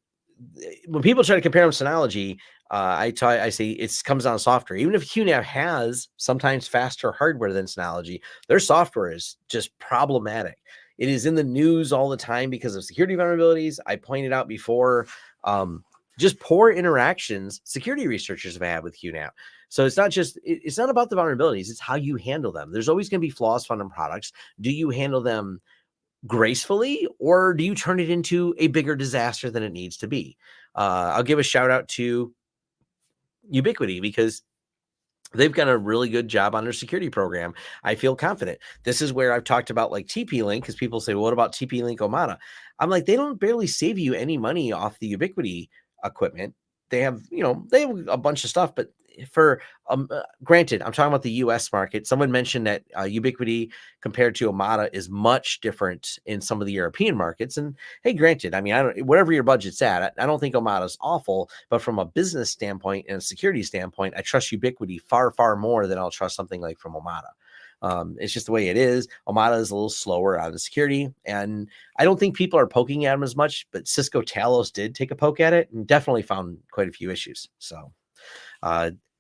when people try to compare them to Synology, I say it comes down to software. Even if QNAP has sometimes faster hardware than Synology, their software is just problematic. It is in the news all the time because of security vulnerabilities. I pointed out before, just poor interactions security researchers have had with QNAP. So it's not about the vulnerabilities. It's how you handle them. There's always going to be flaws found in products. Do you handle them gracefully, or do you turn it into a bigger disaster than it needs to be? I'll give a shout out to Ubiquity because they've done a really good job on their security program. I feel confident. This is where I've talked about like TP-Link, because people say, well, what about TP-Link Omada? I'm like, they don't barely save you any money off the Ubiquity equipment. They have a bunch of stuff, but for granted, I'm talking about the US market. Someone mentioned that Ubiquity compared to Omada is much different in some of the European markets. And hey, granted, I mean, whatever your budget's at, I don't think Omada is awful, but from a business standpoint and a security standpoint, I trust Ubiquity far, far more than I'll trust something like from Omada. It's just the way it is. Omada is a little slower on the security, and I don't think people are poking at them as much, but Cisco Talos did take a poke at it and definitely found quite a few issues. So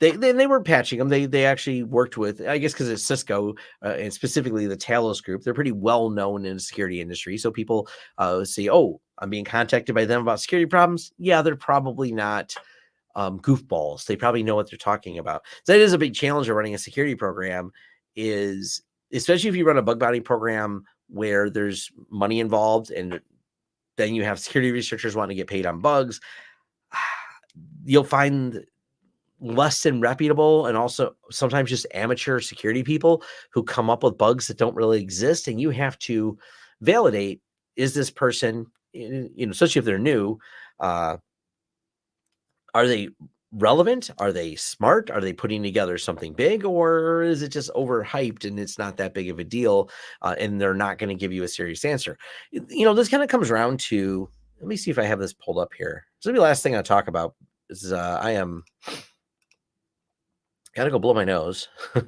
they were patching them. They actually worked with, I guess, because it's Cisco and specifically the Talos group. They're pretty well known in the security industry. So people say, "Oh, I'm being contacted by them about security problems." Yeah, they're probably not goofballs. They probably know what they're talking about. So that is a big challenge of running a security program. Is especially if you run a bug bounty program where there's money involved, and then you have security researchers wanting to get paid on bugs. You'll find less than reputable and also sometimes just amateur security people who come up with bugs that don't really exist. And you have to validate, is this person, especially if they're new, are they relevant? Are they smart? Are they putting together something big, or is it just overhyped and it's not that big of a deal? And they're not going to give you a serious answer. This kind of comes around to, let me see if I have this pulled up here. So the last thing I'll talk about is I am gotta go blow my nose. I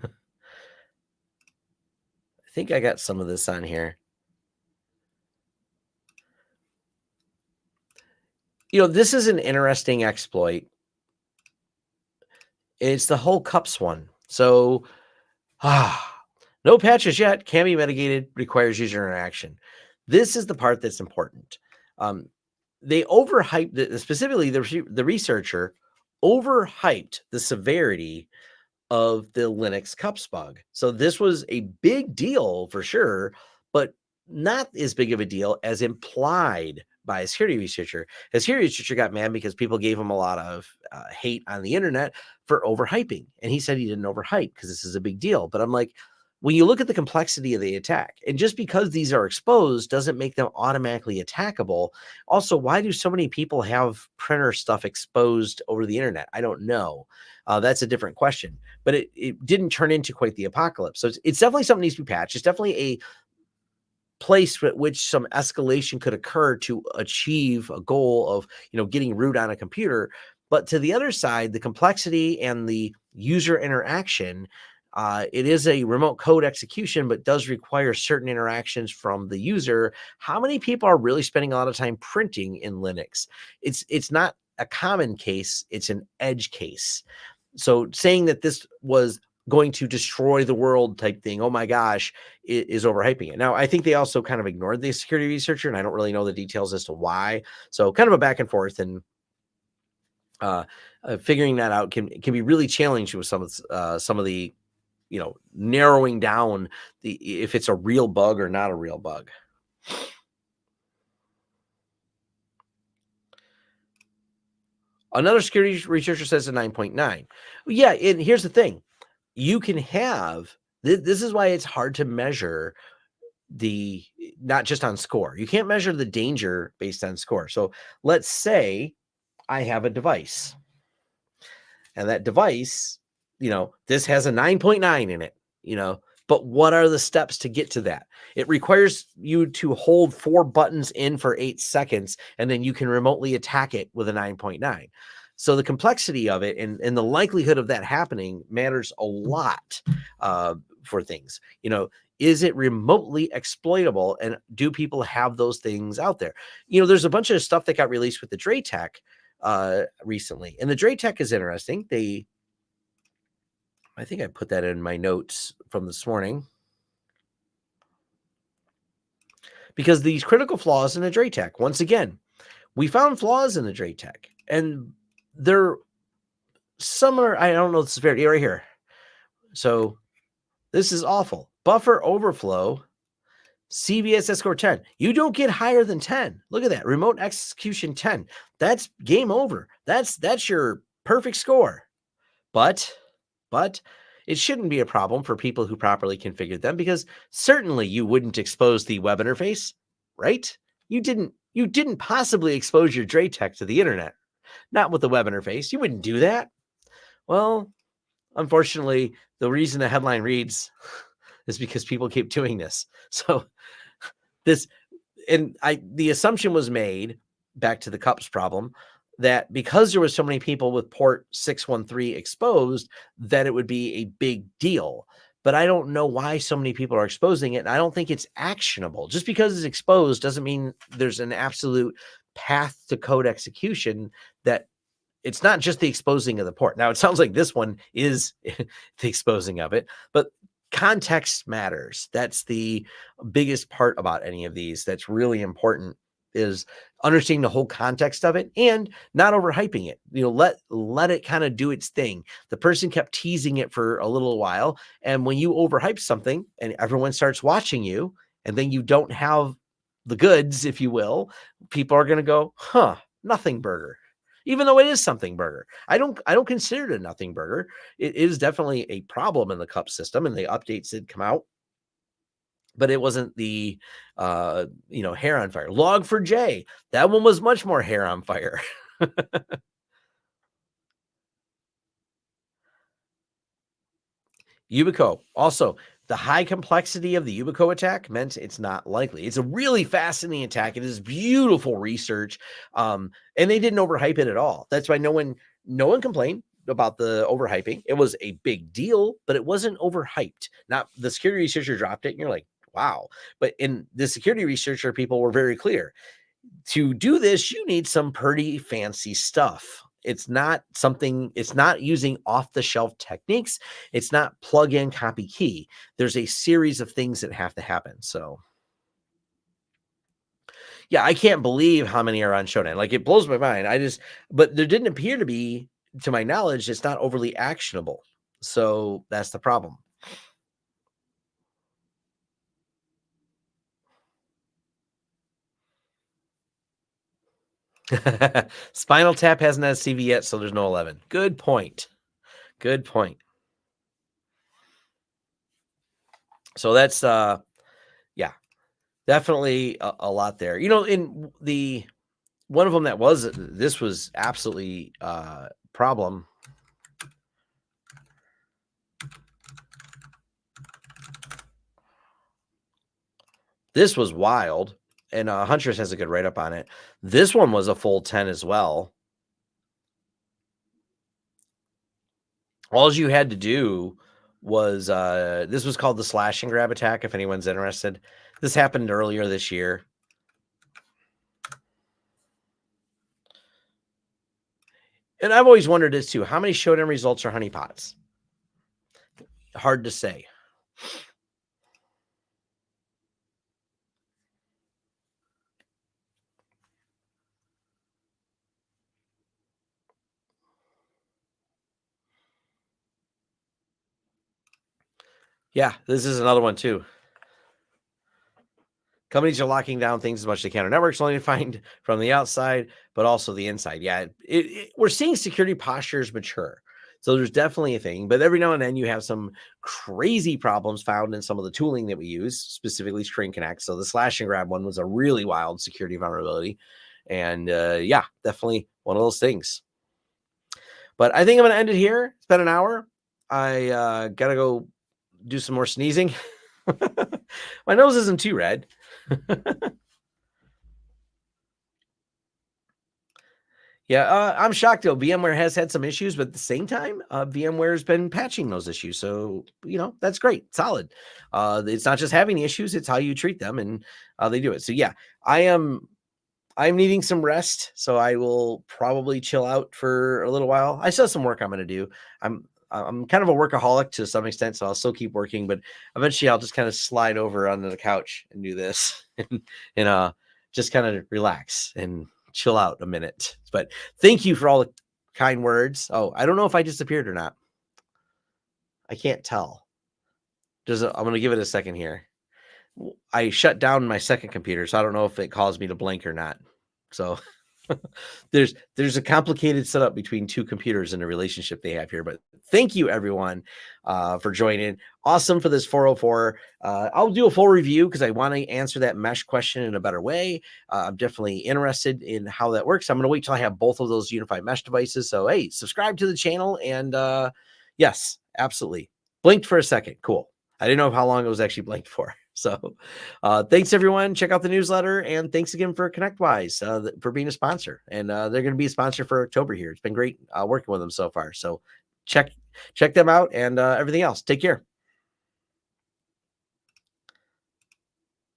think I got some of this on here. This is an interesting exploit. It's the whole cups one. So, no patches yet. Can be mitigated. Requires user interaction. This is the part that's important. They overhyped, specifically the researcher overhyped the severity of the Linux cups bug. So this was a big deal for sure, but not as big of a deal as implied by a security researcher. A security researcher got mad because people gave him a lot of hate on the internet for overhyping. And he said he didn't overhype because this is a big deal. But I'm like, when you look at the complexity of the attack, and just because these are exposed doesn't make them automatically attackable. Also, why do so many people have printer stuff exposed over the internet? I don't know. That's a different question. But it didn't turn into quite the apocalypse. So it's definitely something that needs to be patched. It's definitely a place at which some escalation could occur to achieve a goal of getting root on a computer. But to the other side, the complexity and the user interaction, it is a remote code execution, but does require certain interactions from the user. How many people are really spending a lot of time printing in Linux? It's not a common case, it's an edge case. So saying that this was going to destroy the world type thing, oh my gosh, is overhyping it. Now, I think they also kind of ignored the security researcher, and I don't really know the details as to why. So kind of a back and forth, and figuring that out can be really challenging with some of the narrowing down if it's a real bug or not a real bug. Another security researcher says a 9.9. Yeah, and here's the thing. You can have this is why it's hard to measure not just on score. You can't measure the danger based on score. So let's say I have a device, and that device, this has a 9.9 in it, but what are the steps to get to that? It requires you to hold 4 buttons in for 8 seconds, and then you can remotely attack it with a 9.9. So the complexity of it and the likelihood of that happening matters a lot for things. Is it remotely exploitable, and do people have those things out there? There's a bunch of stuff that got released with the Dre Tech recently, and the Dre Tech is interesting. I think I put that in my notes from this morning, because these critical flaws in the Dre Tech, once again, we found flaws in the Dre Tech, and they're similar. I don't know the severity right here. So this is awful. Buffer overflow, CVSS score 10. You don't get higher than 10. Look at that. Remote execution 10. That's game over. That's your perfect score. But it shouldn't be a problem for people who properly configured them, because certainly you wouldn't expose the web interface, right? You didn't possibly expose your Dre Tech to the internet. Not with the web interface. You wouldn't do that. Well, unfortunately, the reason the headline reads is because people keep doing this. So the assumption was made, back to the cups problem, that because there was so many people with port 613 exposed, that it would be a big deal. But I don't know why so many people are exposing it, and I don't think it's actionable. Just because it's exposed doesn't mean there's an absolute path to code execution. That it's not just the exposing of the port. Now, it sounds like this one is the exposing of it, but context matters. That's the biggest part about any of these that's really important, is understanding the whole context of it and not overhyping it. Let it kind of do its thing. The person kept teasing it for a little while, and when you overhype something and everyone starts watching you, and then you don't have the goods, if you will, people are going to go, nothing burger. Even though it is something burger. I don't consider it a nothing burger. It is definitely a problem in the cup system, and the updates did come out, but it wasn't the hair on fire. Log4j, that one was much more hair on fire. Yubico, also, the high complexity of the Yubico attack meant it's not likely. It's a really fascinating attack. It is beautiful research, and they didn't overhype it at all. That's why no one complained about the overhyping. It was a big deal, but it wasn't overhyped. Not the security researcher dropped it, and you're like, wow. But in the security researcher, people were very clear. To do this, you need some pretty fancy stuff. It's not using off-the-shelf techniques. It's not plug in, copy key. There's a series of things that have to happen. So yeah, I can't believe how many are on Shonen. Like, it blows my mind. But there didn't appear to be, to my knowledge, it's not overly actionable. So that's the problem. Spinal Tap hasn't had CV yet, so there's no 11. Good point. Good point. So that's yeah, definitely a lot there. You know, in the one of them that was this was absolutely problem. This was wild, and Huntress has a good write up on it. This one was a full 10 as well. All you had to do was this was called the slash and grab attack. If anyone's interested, this happened earlier this year. And I've always wondered this too. How many showdown results are honeypots? Hard to say. Yeah, this is another one too. Companies are locking down things as much as they can on networks, only to find from the outside, but also the inside. Yeah, we're seeing security postures mature. So there's definitely a thing, but every now and then you have some crazy problems found in some of the tooling that we use, specifically String Connect. So the slash and grab one was a really wild security vulnerability. And yeah, definitely one of those things. But I think I'm going to end it here. It's been an hour. I got to go do some more sneezing. My nose isn't too red. Yeah, I'm shocked though. VMware has had some issues, but at the same time, VMware's been patching those issues. So, you know, that's great. Solid. It's not just having issues, it's how you treat them, and they do it. So yeah, I'm needing some rest. So I will probably chill out for a little while. I still have some work I'm gonna do. I'm kind of a workaholic to some extent, so I'll still keep working, but eventually I'll just kind of slide over onto the couch and do this and just kind of relax and chill out a minute. But thank you for all the kind words. Oh, I don't know if I disappeared or not. I can't tell. I'm going to give it a second here. I shut down my second computer, so I don't know if it caused me to blink or not. So there's a complicated setup between two computers and the relationship they have here. But thank you everyone for joining. Awesome for this 404. I'll do a full review because I want to answer that mesh question in a better way. I'm definitely interested in how that works. I'm going to wait till I have both of those UniFi mesh devices. So hey, subscribe to the channel, and yes, absolutely. Blinked for a second. Cool. I didn't know how long it was actually blinked for. So thanks everyone. Check out the newsletter, and thanks again for ConnectWise for being a sponsor. And they're going to be a sponsor for October here. It's been great working with them so far. So check them out, and everything else. Take care.